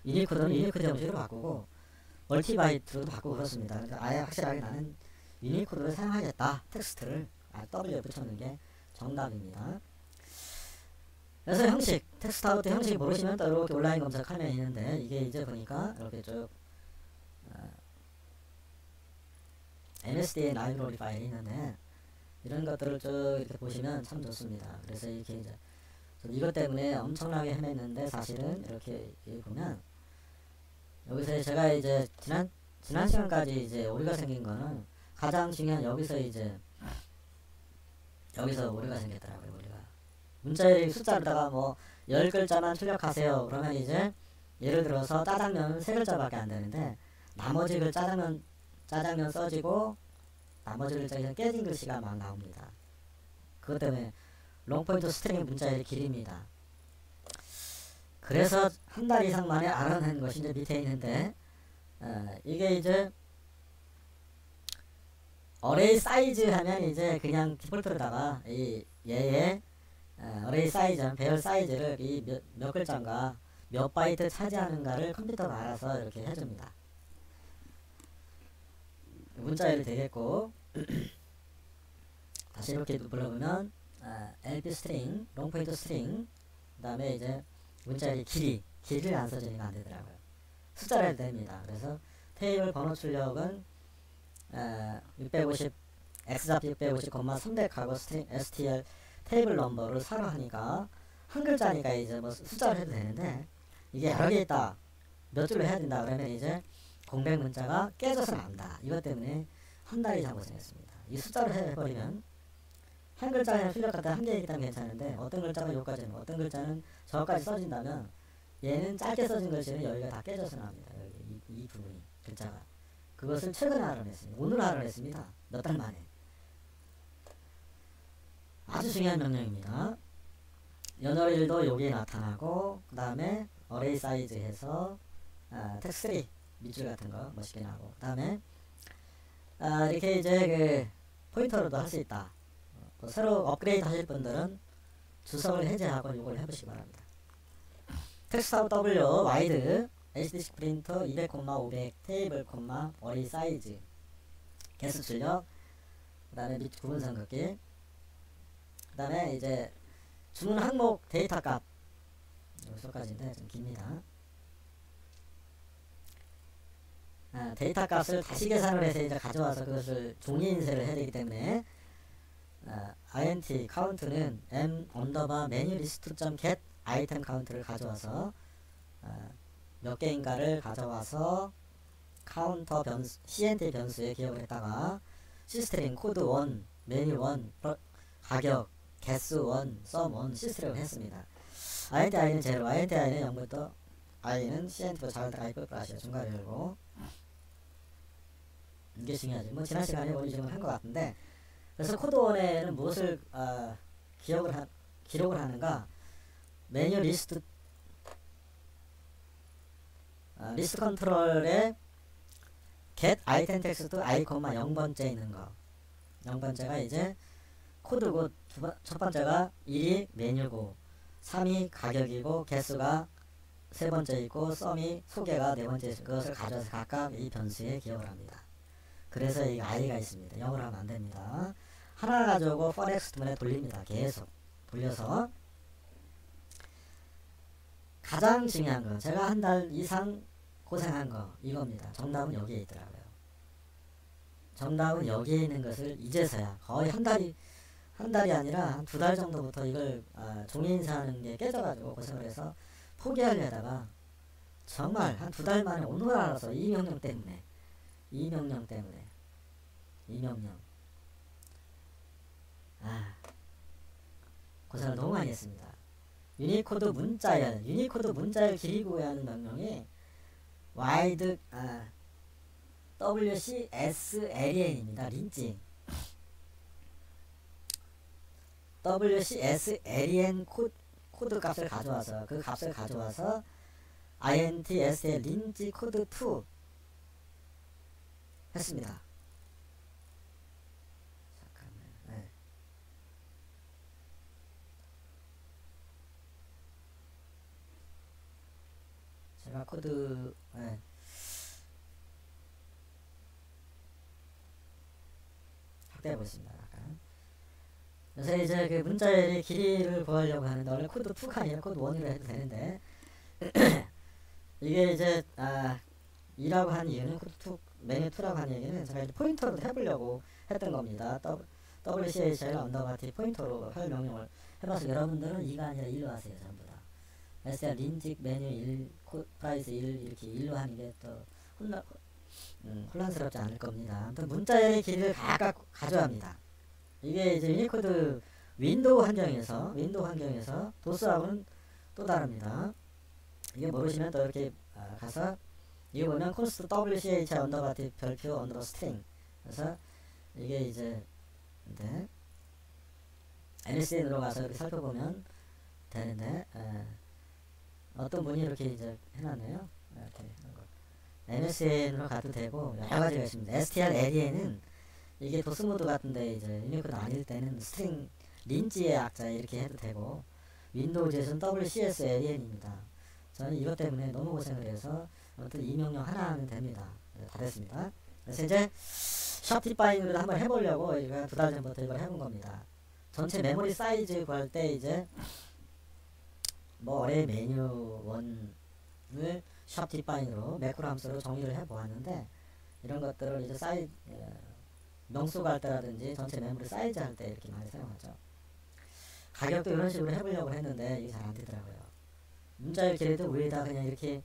유니코드는 유니코드 형식으로 바꾸고 멀티바이트로도 바꾸고 그렇습니다. 그러니까 아예 확실하게 나는 유니코드를 사용하겠다, 텍스트를 W에 붙여놓는 게 정답입니다. 그래서 형식, 텍스트 아웃 형식 모르시면 또 이렇게 온라인 검색하면 있는데, 이게 이제 보니까 이렇게 쭉 MSDN 라이브러리 파일이 있는데 이런 것들을 쭉 이렇게 보시면 참 좋습니다. 그래서 이렇게 이제 이것 때문에 엄청나게 헤맸는데, 사실은 이렇게 보면 여기서 제가 이제 지난 시간까지 이제 오류가 생긴 거는 가장 중요한 여기서 오류가 생겼더라고요. 우리가 문자의 숫자로다가 뭐 10글자만 출력하세요 그러면 이제 예를 들어서 짜장면 3글자밖에 안 되는데, 나머지 글 짜장면 써지고 나머지 글자에서 깨진 글씨가 막 나옵니다. 그것 때문에 롱포인트 스트링 문자의 길입니다. 그래서 한 달 이상 만에 알아낸 것이 이제 밑에 있는데, 이게 이제 어레이 사이즈 하면 이제 그냥 디폴트로다가 얘의 어레이 사이즈, 배열 사이즈를 이 몇 글자인가 몇 바이트 차지하는가를 컴퓨터가 알아서 이렇게 해줍니다. 문자열이 되겠고, 다시 이렇게 눌러보면 LP 스트링, 롱포인트 스트링, 그 다음에 이제 문자열이 길이를 안 써주니까 안 되더라고요. 숫자로 해도 됩니다. 그래서 테이블 번호 출력은 650 x잡 650, 300하고 스트링 str 테이블 넘버를 사로 하니까 한 글자니까 이제 뭐 숫자로 해도 되는데, 이게 여러 개 있다, 몇 줄로 해야 된다 그러면 이제 공백 문자가 깨져서 나온다. 이것 때문에 한 달 이상 고생했습니다. 이 숫자로 해버리면 한 글자에 출력하다 한 개이기 때문에 괜찮은데, 어떤 글자가 여기까지는, 어떤 글자는 저까지 써진다면 얘는 짧게 써진 글씨는 여기가 다 깨져서 나옵니다. 여기 이 부분이 글자가. 그것을 최근에 알아냈습니다. 오늘 알아냈습니다. 몇 달 만에. 아주 중요한 명령입니다. 연월일도 여기에 나타나고, 그 다음에 어레이 사이즈 해서 텍스트리 밑줄 같은 거 멋있게 나오고, 그 다음에 이렇게 이제 포인터로도 할 수 있다. 새로 업그레이드 하실 분들은 주석을 해제하고 이걸 해보시기 바랍니다. 텍스트하고 W, 와이드, HDC 프린터 200, 500, 테이블, 어레이 사이즈, 개수 출력, 그 다음에 밑 구분선 긋기, 그 다음에 이제 주문 항목 데이터 값, 여기서까지인데 좀 깁니다. 데이터 값을 다시 계산을 해서 이제 가져와서 그것을 종이 인쇄를 해야 되기 때문에 int 카운트는 m 언더바 메뉴 리스트 점 get 아이템 카운트를 가져와서 몇 개인가를 가져와서 카운터 변수 cnt 변수에 기억을 했다가 시스트링 코드 1 메뉴 1 가격 개수 1 썸 1 시스트링을 했습니다. intI는 0, intI는 0부터 i는 cnt로 작을때가 i 플러스야 중괄호 열고. 이게 중요하지. 뭐 지난 시간에 우리 지금 한 것 같은데, 그래서 코드 1에는 무엇을 기록을 하는가? 메뉴 리스트 리스트 컨트롤에 get 아이템 텍스트 i, 0번째 있는 거. 0번째가 이제 코드고, 첫 번째가 1이 메뉴고, 3이 가격이고, 개수가 세 번째 있고, 썸이 소개가 네 번째 있고, 그것을 가져와서 각각 이 변수에 기억을 합니다. 그래서 이 i가 있습니다. 0으로 하면 안 됩니다. 하나 가지고 for next 문에 돌립니다. 계속 돌려서. 가장 중요한 거, 제가 한 달 이상 고생한 거 이겁니다. 정답은 여기에 있더라고요. 정답은 여기에 있는 것을 이제서야 거의 한 달이 아니라 한 2달 정도부터 이걸 종이 인쇄하는 게 깨져가지고 고생을 해서 포기하려다가 정말 한 2달 만에 오늘 알아서 이 명령 때문에 이 명령 고생을 너무 많이 했습니다. 유니코드 문자열 길이 구하는 명령이 wide WCSLEN입니다. 린칭 WCSLEN 코드 값을 가져와서 그 값을 가져와서 INTSL 린지 코드 2 했습니다. 잠깐만. 네. 제가 코드 확대해 보겠습니다. 그래서 이제 그 문자의 길이를 구하려고 하는데, 원래 코드 2가 아니라 코드 1으로 해도 되는데 이게 이제 2라고 한 이유는 코드 2 메뉴 2라고 한 얘기는 제가 이제 포인터로 해보려고 했던 겁니다. WCHL 언더바 T 포인터로 할 명령을 해봐서 여러분들은 2가 아니라 1로 하세요. 전부 다. STR 린직 메뉴 1, 프라이스 1 이렇게 1로 하는 게 또 혼란스럽지 않을 겁니다. 아무튼 문자열의 길이를 각각 가져갑니다. 이게 이제 유니코드 윈도우 환경에서 도스하고는 또 다릅니다. 이게 모르시면 또 이렇게 가서 이게 보면 콘스트 WCH 언더바 별표 언더바 스트링. 그래서 이게 이제 NSN으로 가서 이렇게 살펴보면 되는데 어떤 분이 이렇게 이제 해놨네요. 이렇게 MSN으로 가도 되고 여러 가지가 있습니다. STR 에리에는 이게 도스 모드 같은데 이제 유니코드 아닐 때는 스트링 린지의 악자 이렇게 해도 되고 윈도우즈에서는 WCS LN입니다. 저는 이것 때문에 너무 고생을 해서 아무튼 이 명령 하나 하면 됩니다. 다 됐습니다. 그래서 이제 샵 디파인으로 한번 해보려고 제가 2달 전부터 이걸 해본 겁니다. 전체 메모리 사이즈 구할 때 이제 뭐 어레이 메뉴 1을 샵 디파인으로 매크로 함수로 정의를 해보았는데 이런 것들을 이제 명수 갈 때라든지 전체 메모리 사이즈 할 때 이렇게 많이 사용하죠. 가격도 이런 식으로 해보려고 했는데 이게 잘 안되더라고요. 문자열 길이도 위에다 그냥 이렇게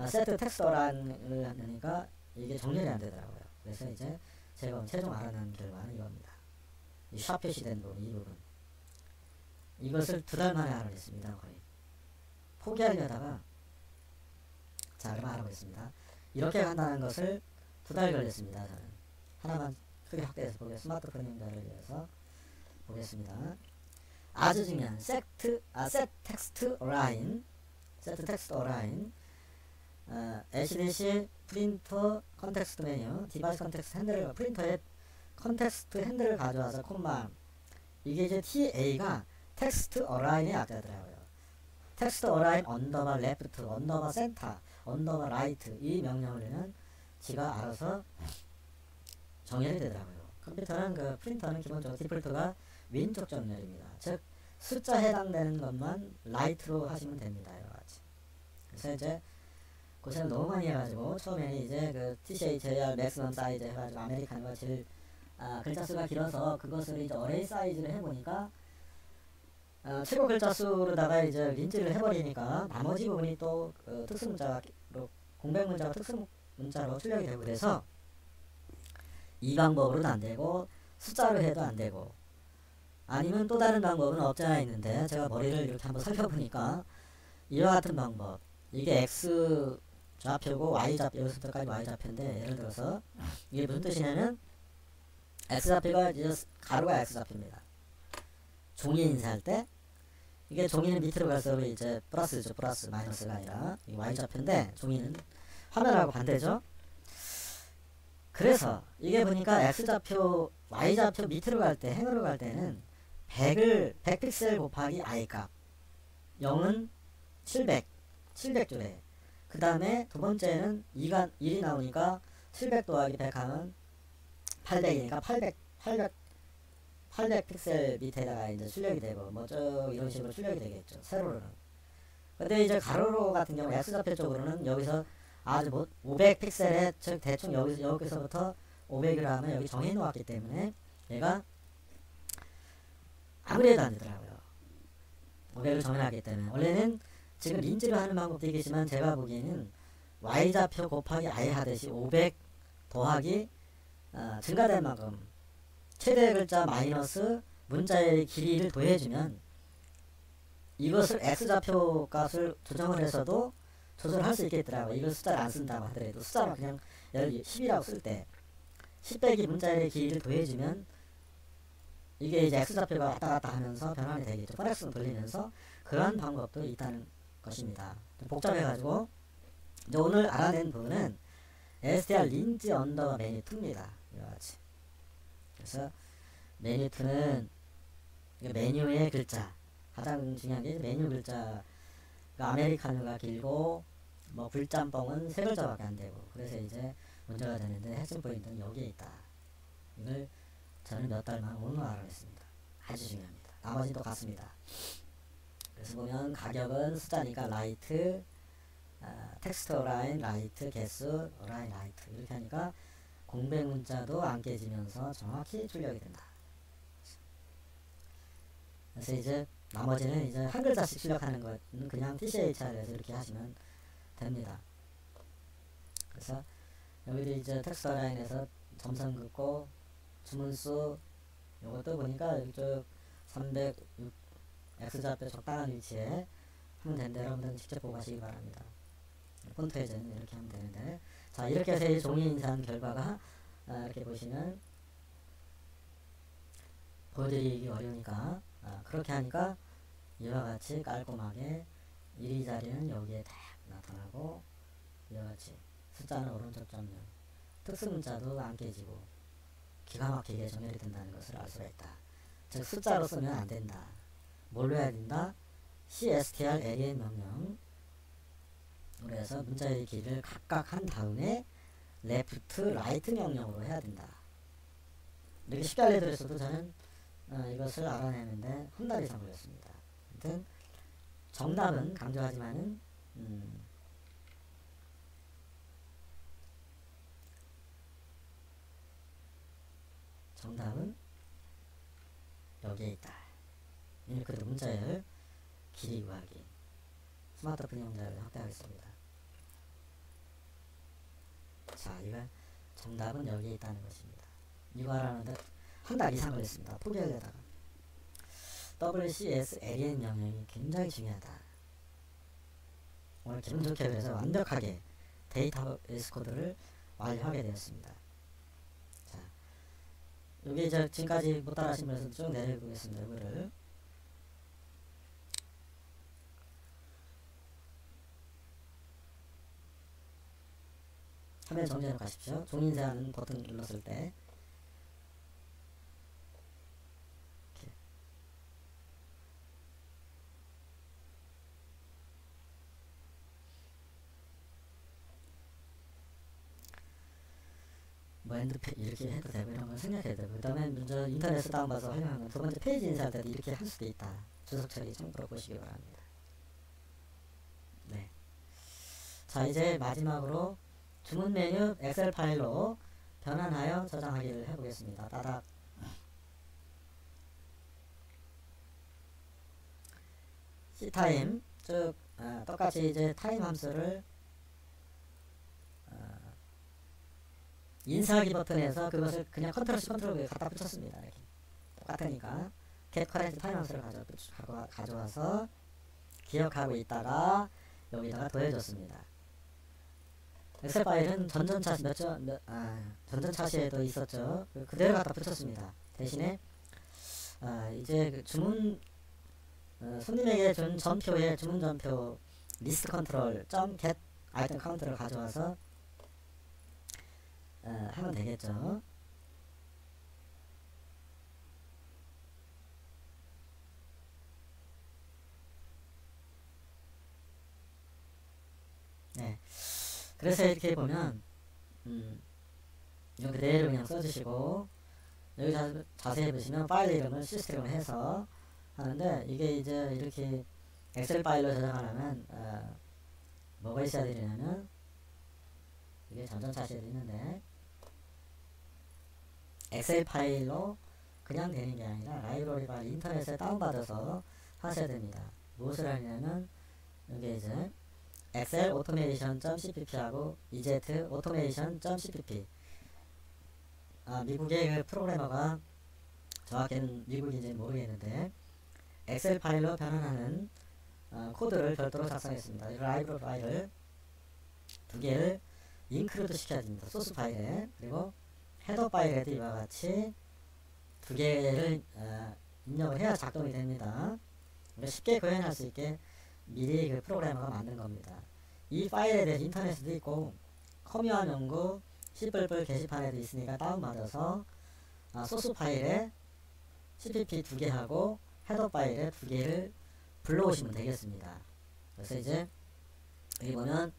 세트 텍스터란을 하니까 이게 정렬이 안되더라고요. 그래서 이제 제가 최종 알아낸 결과는 이겁니다. 이 샵 표시된 부분, 이 부분. 이것을 2달 만에 알아냈습니다. 거의. 포기하려다가 자, 그럼 알아보겠습니다. 이렇게 한다는 것을 2달 걸렸습니다. 저는 하나만 크게 확대해서 보겠습니다. 스마트폰 용자를 위해서 보겠습니다. 아주 중요한 set text align 애쉬 프린터 컨텍스트 메뉴 디바이스 컨텍스트 핸들을 프린터에 컨텍스트 핸들을 가져와서 콤마 이게 이제 TA가 텍스트 어라인의 악자더라고요. 텍스트 어라인 언더바 레프트 언더바 센터 언더바 라이트 이 명령을 내면 지가 알아서 정렬이 되더라고요. 컴퓨터는 그 프린터는 기본적으로 디폴트가 왼쪽 정렬입니다. 즉 숫자 해당되는 것만 라이트로 하시면 됩니다. 여러가지. 그래서 이제 고생을 너무 많이 해가지고 처음에는 이제 그 TCHAR 맥시멈 사이즈 해가지고 아메리칸과 제일 글자 수가 길어서 그것을 이제 어레이 사이즈로 해보니까 최고 글자 수로다가 이제 린지를 해버리니까 나머지 부분이 또 특수문자로 공백 문자가 특수문자로 출력이 되고 그래서 이 방법으로도 안되고 숫자로 해도 안되고 아니면 또 다른 방법은 없잖아 있는데 제가 머리를 이렇게 한번 살펴보니까 이와 같은 방법 이게 X 좌표고 Y 좌표 여기서부터까지 Y 좌표인데 예를 들어서 이게 무슨 뜻이냐면 X 좌표가 이제 가로가 X 좌표입니다. 종이 인쇄할 때 이게 종이는 밑으로 갈수록 이제 플러스죠. 플러스 마이너스가 아니라 이 Y 좌표인데 종이는 화면하고 반대죠. 그래서 이게 보니까 X좌표, Y좌표 밑으로 갈 때, 행으로 갈 때는 100 픽셀 곱하기 I값 0은 700줄에 그 다음에 두 번째는 1이 나오니까 700 더하기 100 하면 800이니까 800 픽셀 밑에다가 이제 출력이 되고 뭐 쭉 이런 식으로 출력이 되겠죠. 세로로는. 근데 이제 가로로 같은 경우 X좌표 쪽으로는 여기서 아주 뭐 500 픽셀에 즉 대충 여기서부터 500을 하면 여기 정해 놓았기 때문에 얘가 아무리 해도 안 되더라고요. 500을 정해놨기 때문에 원래는 지금 린지로 하는 방법도 있겠지만 제가 보기에는 Y좌표 곱하기 I 하듯이 500 더하기 증가된 만큼 최대 글자 마이너스 문자의 길이를 더해주면 이것을 X좌표 값을 조정을 해서도 조절할 수 있겠더라고요. 이걸 숫자를 안 쓴다고 하더라도 숫자만 그냥 예를 들어 10이라고 쓸 때 10 빼기 문자의 길이를 더해주면 이게 이제 X좌표가 왔다 갔다 하면서 변환이 되겠죠. 퍼렉스로 돌리면서 그런 방법도 있다는 것입니다. 좀 복잡해가지고 이제 오늘 알아낸 부분은 STR 린지 언더바 메뉴2입니다. 이거같이. 그래서 메뉴2는 메뉴의 글자 가장 중요한 게 메뉴 글자 아메리카노가 길고 뭐 불짬뽕은 세 글자밖에 안 되고 그래서 이제 문제가 되는데 핵심 포인트는 여기에 있다. 이걸 저는 몇 달만 오늘 알아냈습니다. 아주 중요합니다. 나머지도 같습니다. 그래서 보면 가격은 숫자니까 라이트 텍스트 어라인 라이트 개수 어라인 라이트 이렇게 하니까 공백 문자도 안 깨지면서 정확히 출력이 된다. 그래서 이제 나머지는 이제 한 글자씩 출력하는 것은 그냥 TCHR에서 이렇게 하시면 됩니다. 그래서 여기도 이제 텍스트 라인에서 점선 긋고 주문수 요것도 보니까 이쪽 306 X좌표 적당한 위치에 하면 되는데 여러분들은 직접 보고 하시기 바랍니다. 폰트 해제는 이렇게 하면 되는데, 자 이렇게 해서 이 종이 인쇄한 결과가 이렇게 보시면 보여드리기 어려우니까 그렇게 하니까 이와 같이 깔끔하게 1위 자리는 여기에 딱 나타나고, 이와 같이 숫자는 오른쪽 정면, 특수문자도 안 깨지고 기가 막히게 정렬이 된다는 것을 알 수가 있다. 즉 숫자로 쓰면 안 된다. 뭘로 해야 된다? CSTR AN 명령 그래서 문자의 길이를 각각 한 다음에 레프트 라이트 명령으로 해야 된다. 이렇게 쉽게 알려드렸어도 저는 이것을 알아내는데 한 달 이상 걸렸습니다. 아무튼 정답은 강조하지만은 정답은 여기에 있다. 유니코드 문자열 길이 구하기. 스마트폰 이용자를 확대하겠습니다. 자, 이거 정답은 여기에 있다는 것입니다. 이거 알아내는데 한 달 이상 걸렸습니다. 포기하려다가. WCS LN 명령이 굉장히 중요하다. 오늘 기분 좋게 그래서 완벽하게 데이터베이스 코드를 완료하게 되었습니다. 자, 여기 이제 지금까지 못 따라하신 분에서 쭉 내려보겠습니다. 이거를 화면 정지해 가십시오. 종이인쇄하는 버튼 눌렀을 때 이렇게. 뭐 엔드페 이렇게 해도 되고 이런 걸 생각해야 되고, 그 다음에 먼저 인터넷에서 다운받아서 활용하는 두 번째 페이지 인쇄할 때도 이렇게 할 수도 있다. 주석 처리 참고로 보시기 바랍니다. 네. 자, 이제 마지막으로 주문 메뉴 엑셀 파일로 변환하여 저장하기를 해보겠습니다. 따닥. C타임 쭉 똑같이 이제 타임 함수를 인쇄하기 버튼에서 그것을 그냥 컨트롤 C 컨트롤 V 갖다 붙였습니다. 이렇게 똑같으니까 get current 타임 함수를 가져와서 기억하고 있다가 여기다가 더해줬습니다. 엑셀 파일은 전전차시에도 있었죠. 그대로 갖다 붙였습니다. 대신에 이제 그 주문 손님에게 준 전표에 주문 전표 리스트 컨트롤 .get 아이템 카운트를 가져와서 하면 되겠죠. 네. 그래서 이렇게 보면 이거 그대로 그냥 써주시고, 여기 자세히 보시면 파일 이름을 시스템으로 해서 하는데, 이게 이제 이렇게 엑셀 파일로 저장하려면 뭐가 있어야 되냐면, 이게 전전차시에도 있는데 엑셀 파일로 그냥 되는 게 아니라 라이브러리 파일 인터넷에 다운받아서 하셔야 됩니다. 무엇을 하냐면 여기 이제 엑셀 오토메이션.cpp하고 EZ 오토메이션.cpp 미국의 그 프로그래머가 정확히는 미국인지는 모르겠는데 엑셀 파일로 변환하는 코드를 별도로 작성했습니다. 이 라이브러리 파일을 두 개를 인크루드 시켜야 됩니다. 소스 파일에. 그리고 헤더 파일에도 이와 같이 두 개를 입력을 해야 작동이 됩니다. 쉽게 구현할 수 있게 미리 그 프로그래머가 만든 겁니다. 이 파일에 대해서 인터넷에도 있고 커미와 연구 C++ 게시판에도 있으니까 다운받아서 소스 파일에 cpp 두 개 하고 헤더 파일에 두 개를 불러오시면 되겠습니다. 그래서 이제 여기 보면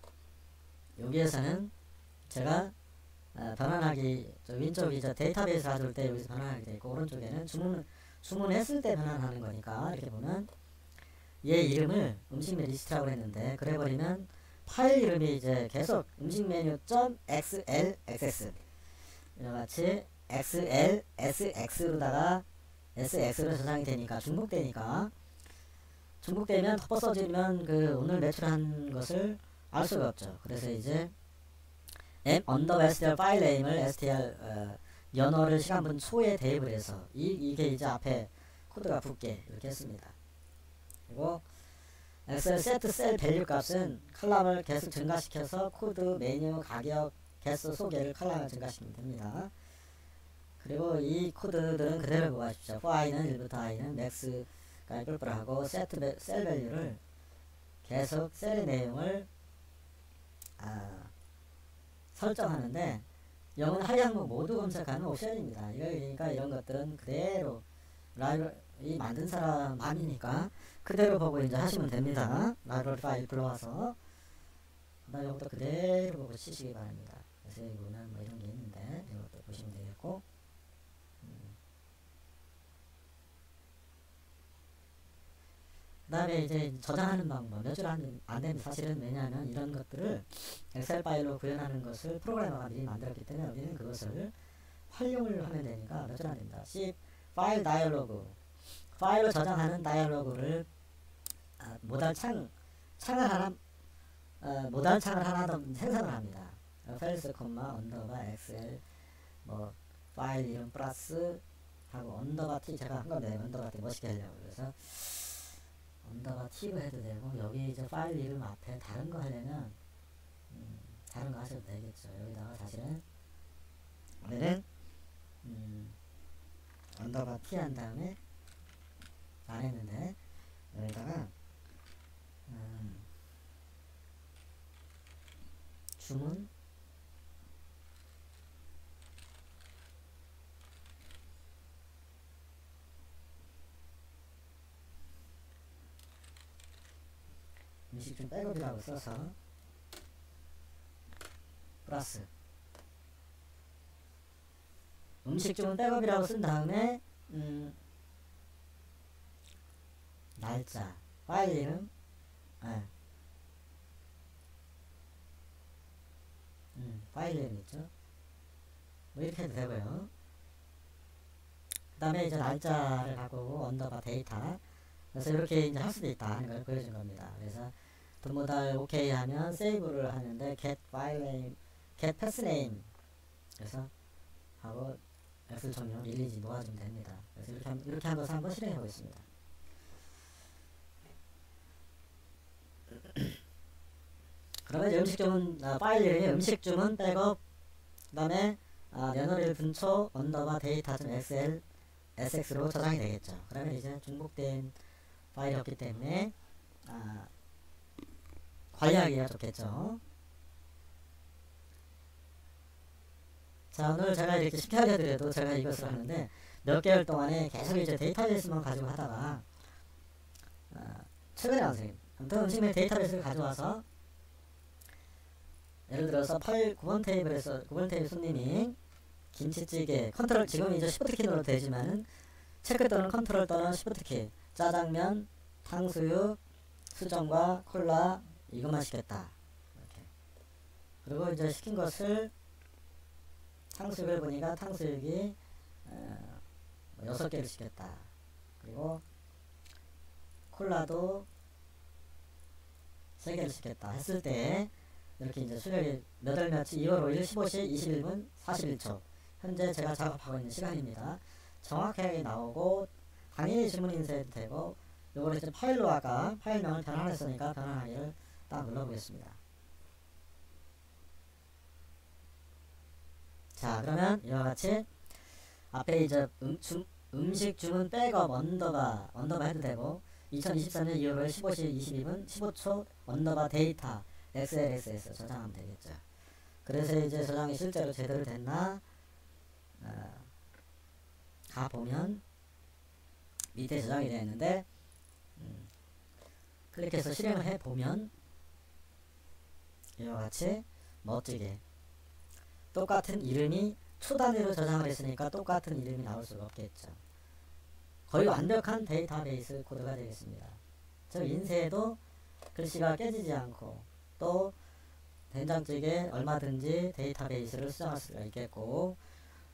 여기에서는 제가 변환하기 왼쪽이 데이터베이스 가져올 때 여기서 변환하게 되어 있고, 오른쪽에는 주문했을 때 변환하는 거니까 이렇게 보면 얘 이름을 음식 메뉴 리스트라고 했는데, 그래버리면 파일 이름이 이제 계속 음식 메뉴 .xlxs 이와같이 xlsx로다가 sx로 저장이 되니까 중복되니까 중복되면 덮어 써지면 그 오늘 매출한 것을 알 수가 없죠. 그래서 이제 m 언더바 str 파일 네임을 str 연어를 시간분 초에 대입을 해서 이게 이제 앞에 코드가 붙게 이렇게 했습니다. 그리고 엑셀 세트 셀 밸류 값은 칼럼을 계속 증가시켜서 코드, 메뉴, 가격, 개수, 소개를 칼럼을 증가시키면 됩니다. 그리고 이 코드들은 그대로 보아주십시오. for i는 1부터 i는 max까지 뿔뿔하고 세트 셀 밸류를 계속 셀의 내용을 설정하는데 영은 하위 항목 모두 검색하는 옵션입니다. 그러니까 이런 것들은 그대로 라이브러리 만든 사람 마음이니까 그대로 보고 이제 하시면 됩니다. 라이브러리 파일 불러와서 그다음에 이것도 그대로 보고 치시기 바랍니다. 그래서 여기 보면 뭐 이런 게 있는데 이것도 보시면 되겠고 그 다음에 이제 저장하는 방법 몇 줄 안 됩니다. 사실은 왜냐하면 이런 것들을 엑셀 파일로 구현하는 것을 프로그래머가 미리 만들었기 때문에 우리는 그것을 활용을 하면 되니까 몇 줄 안 됩니다. C 파일 다이얼로그 파일로 저장하는 다이얼로그를 모달 창을 하나 더 생성을 합니다. 펠스 콤마 언더바 엑셀 뭐 파일 이름 플러스 하고 언더바 t 제가 한 건데 언더바 t 멋있게 하려고 그래서 언더바 t로 해도 되고 여기 이제 파일 이름 앞에 다른 거 하려면 다른 거 하셔도 되겠죠. 여기다가 사실은 오늘은 언더바 t 한 다음에 안 했는데 여기다가 주문 음식중 백업이라고 써서 플러스 음식중은 백업이라고 쓴 다음에 날짜 파일 이름 파일 이름 있죠. 뭐 이렇게 해도 되고요. 그 다음에 이제 날짜를 갖고 언더바 데이터 그래서 이렇게 이제 할 수도 있다 하는 걸 보여준 겁니다. 그래서 도모달 OK 하면 세이브를 하는데 get file name, get path name 그래서 하고 X 점용 릴리지 놓아주면 됩니다. 그래서 이렇게 한번 실행해 보겠습니다. 그러면 이제 음식주문 파일 이름이 음식주문 백업 그 다음에 며느리를 분초 언더바 데이터.xl sx로 저장이 되겠죠. 그러면 이제 중복된 파일이었기 때문에 관리하기가 좋겠죠. 자, 오늘 제가 이렇게 쉽게 알려드려도 제가 이것을 하는데 몇 개월 동안에 계속 이제 데이터베이스만 가지고 하다가 최근에 완성입니다. 아무튼 음식물 데이터베이스를 가져와서 예를 들어서 9번 테이블에서 9번 테이블 손님이 김치찌개 컨트롤 지금 이제 시프트 키 눌러도 되지만은 체크 또는 컨트롤 또는 시프트 키 짜장면 탕수육 수정과 콜라 이것만 시켰다. 이렇게. 그리고 이제 시킨 것을 탕수육을 보니까 탕수육이 6개를 시켰다. 그리고 콜라도 3개를 시켰다 했을 때 이렇게 이제 수력이 몇 월 며칠 2월 5일 15시 21분 41초 현재 제가 작업하고 있는 시간입니다. 정확하게 나오고 당연히 주문 인쇄해도 되고 요거를 이제 파일로 아까 파일명을 변환했으니까 변환하기를 딱 눌러보겠습니다. 자, 그러면 이와 같이 앞에 이제 음식 주문 백업 언더바 해도 되고 2023년 2월 15시 22분 15초 언더바 데이터 XLS에서 저장하면 되겠죠. 그래서 이제 저장이 실제로 제대로 됐나 가보면 밑에 저장이 되어 있는데 클릭해서 실행을 해보면 이와 같이 멋지게 똑같은 이름이 초단위로 저장을 했으니까 똑같은 이름이 나올 수가 없겠죠. 거의 완벽한 데이터베이스 코드가 되겠습니다. 즉 인쇄에도 글씨가 깨지지 않고 또 된장찌개 얼마든지 데이터베이스를 수정할 수가 있겠고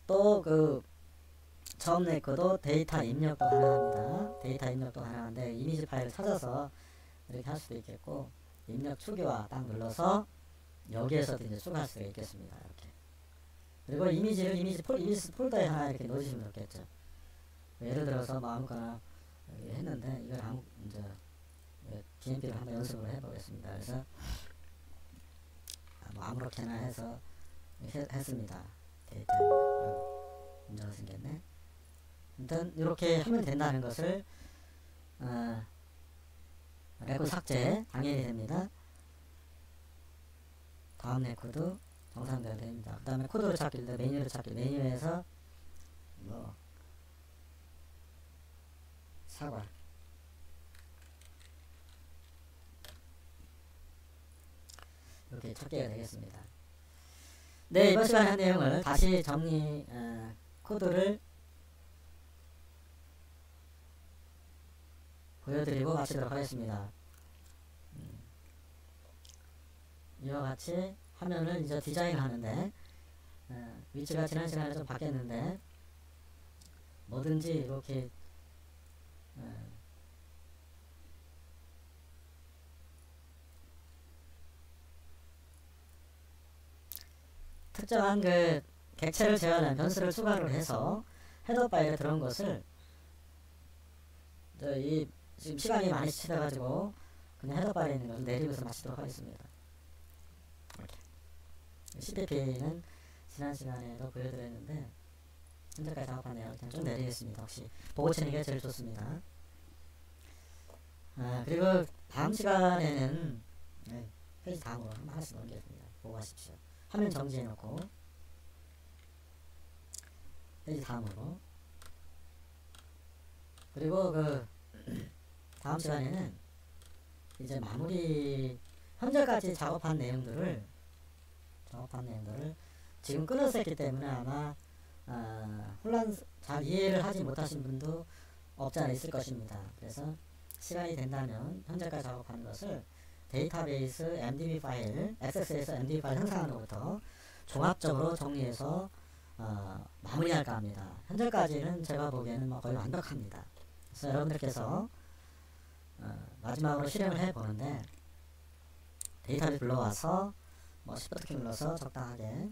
또 그 처음 네코도 데이터 입력도 가능합니다. 데이터 입력도 가능한데 이미지 파일을 찾아서 이렇게 할 수도 있겠고, 입력 추기와 딱 눌러서 여기에서도 이제 추가할 수가 있겠습니다. 이렇게. 그리고 이미지를 이미지 폴더에 하나 이렇게 넣으시면 좋겠죠. 예를 들어서 뭐 아무거나 했는데 이걸 이제 BMP를 한번 연습을 해보겠습니다. 그래서 뭐 아무렇게나 해서 했습니다. 데이터 문제가 생겼네. 일단 이렇게 하면 된다는 것을 레코드 삭제 당연히 됩니다. 다음 레코드 정상대로 됩니다. 그 다음에 코드를 찾길 때 메뉴를 찾길, 메뉴에서 뭐 사과 이렇게 찾기가 되겠습니다. 네, 이번 시간에 한 내용을 다시 정리 코드를 보여드리고 마치도록 하겠습니다. 이와 같이 화면을 이제 디자인하는데 위치가 지난 시간에 좀 바뀌었는데 뭐든지 이렇게 특정한 그 객체를 제어하는 변수를 추가를 해서 헤더 파일에 들어온 것을 지금 시간이 많이 지쳐가지고 그냥 헤더 파일에 있는 것을 내리고서 마치도록 하겠습니다. 이렇게. CPP는 지난 시간에도 보여드렸는데 현재까지 작업한 내용을 그냥 좀 내리겠습니다. 혹시 보고 치는 게 제일 좋습니다. 그리고 다음 시간에는 페이지 다음으로 하나씩 넘기겠습니다. 보고 하십시오. 화면 정지해 놓고 페이지 다음으로. 그리고 그 다음 시간에는 이제 마무리 현재까지 작업한 내용들을 지금 끊어서 했기 때문에 아마 잘 이해를 하지 못하신 분도 없지 않아 있을 것입니다. 그래서 시간이 된다면 현재까지 작업한 것을 데이터베이스 MDB 파일, 액세스에서 MDB 파일 생성하는 것부터 종합적으로 정리해서 마무리할까 합니다. 현재까지는 제가 보기에는 뭐 거의 완벽합니다. 그래서 여러분들께서 마지막으로 실행을 해보는데 데이터를 불러와서 뭐 Shift 키 눌러서 적당하게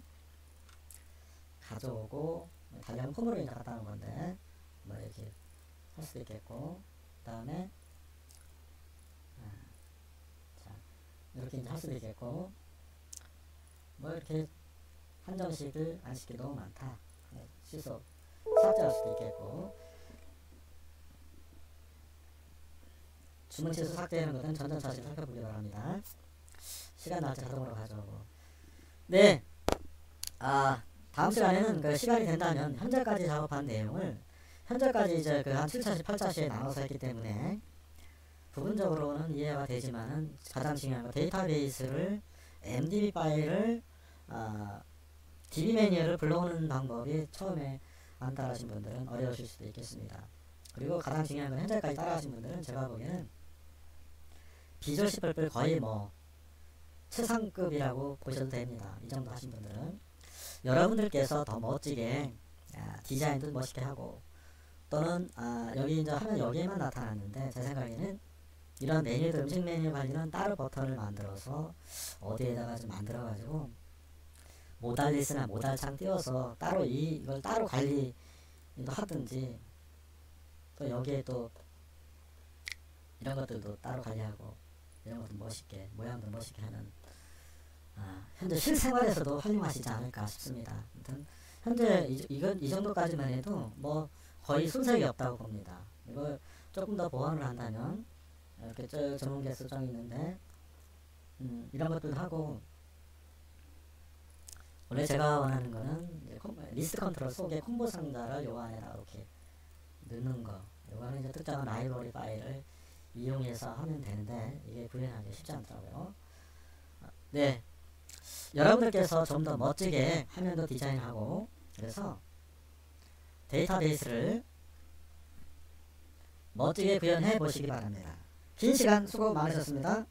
가져오고, 달력은 폼으로 이제 갖다 놓은 건데 뭐 이렇게 할 수도 있겠고, 그 다음에 이렇게 이제 할 수도 있겠고, 뭐 이렇게 한 점씩을 안 시키기 너무 많다. 취소, 삭제할 수도 있겠고, 주문 취소 삭제하는 것은 전전차시 살펴보기 바랍니다. 시간 날짜 자동으로 가져오고. 네, 다음 시간에는 그 시간이 된다면 현재까지 작업한 내용을 현재까지 이제 그 한 7차시, 8차시에 나눠서 했기 때문에 부분적으로는 이해가 되지만은 가장 중요한 건 데이터베이스를 MDB 파일을 DB 매뉴얼을 불러오는 방법이 처음에 안 따라하신 분들은 어려우실 수도 있겠습니다. 그리고 가장 중요한 건 현재까지 따라하신 분들은 제가 보기에는 비주얼 C++ 거의 뭐 최상급이라고 보셔도 됩니다. 이 정도 하신 분들은 여러분들께서 더 멋지게 디자인도 멋있게 하고, 또는 여기 이제 하면 여기에만 나타났는데 제 생각에는 이런 메뉴들, 음식 메뉴 관리는 따로 버튼을 만들어서 어디에다가 좀 만들어 가지고 모달리스나 모달창 띄워서 따로 이걸 따로 관리도 하든지, 또 여기에 또 이런 것들도 따로 관리하고 이런 것도 멋있게, 모양도 멋있게 하는 현재 실생활에서도 활용하시지 않을까 싶습니다. 아무튼 현재 이 정도까지만 해도 뭐 거의 손색이 없다고 봅니다. 이걸 조금 더 보완을 한다면 이렇게 쭉 전문계 수정이 있는데 이런 것들도 하고, 원래 제가 원하는 거는 이제 리스트 컨트롤 속에 콤보 상자를 요 안에다 이렇게 넣는 거, 요거는 이제 특정한 라이브러리 파일을 이용해서 하면 되는데 이게 구현하기 쉽지 않더라고요. 네, 여러분들께서 좀 더 멋지게 화면도 디자인하고, 그래서 데이터베이스를 멋지게 구현해 보시기 바랍니다. 긴 시간 수고 많으셨습니다.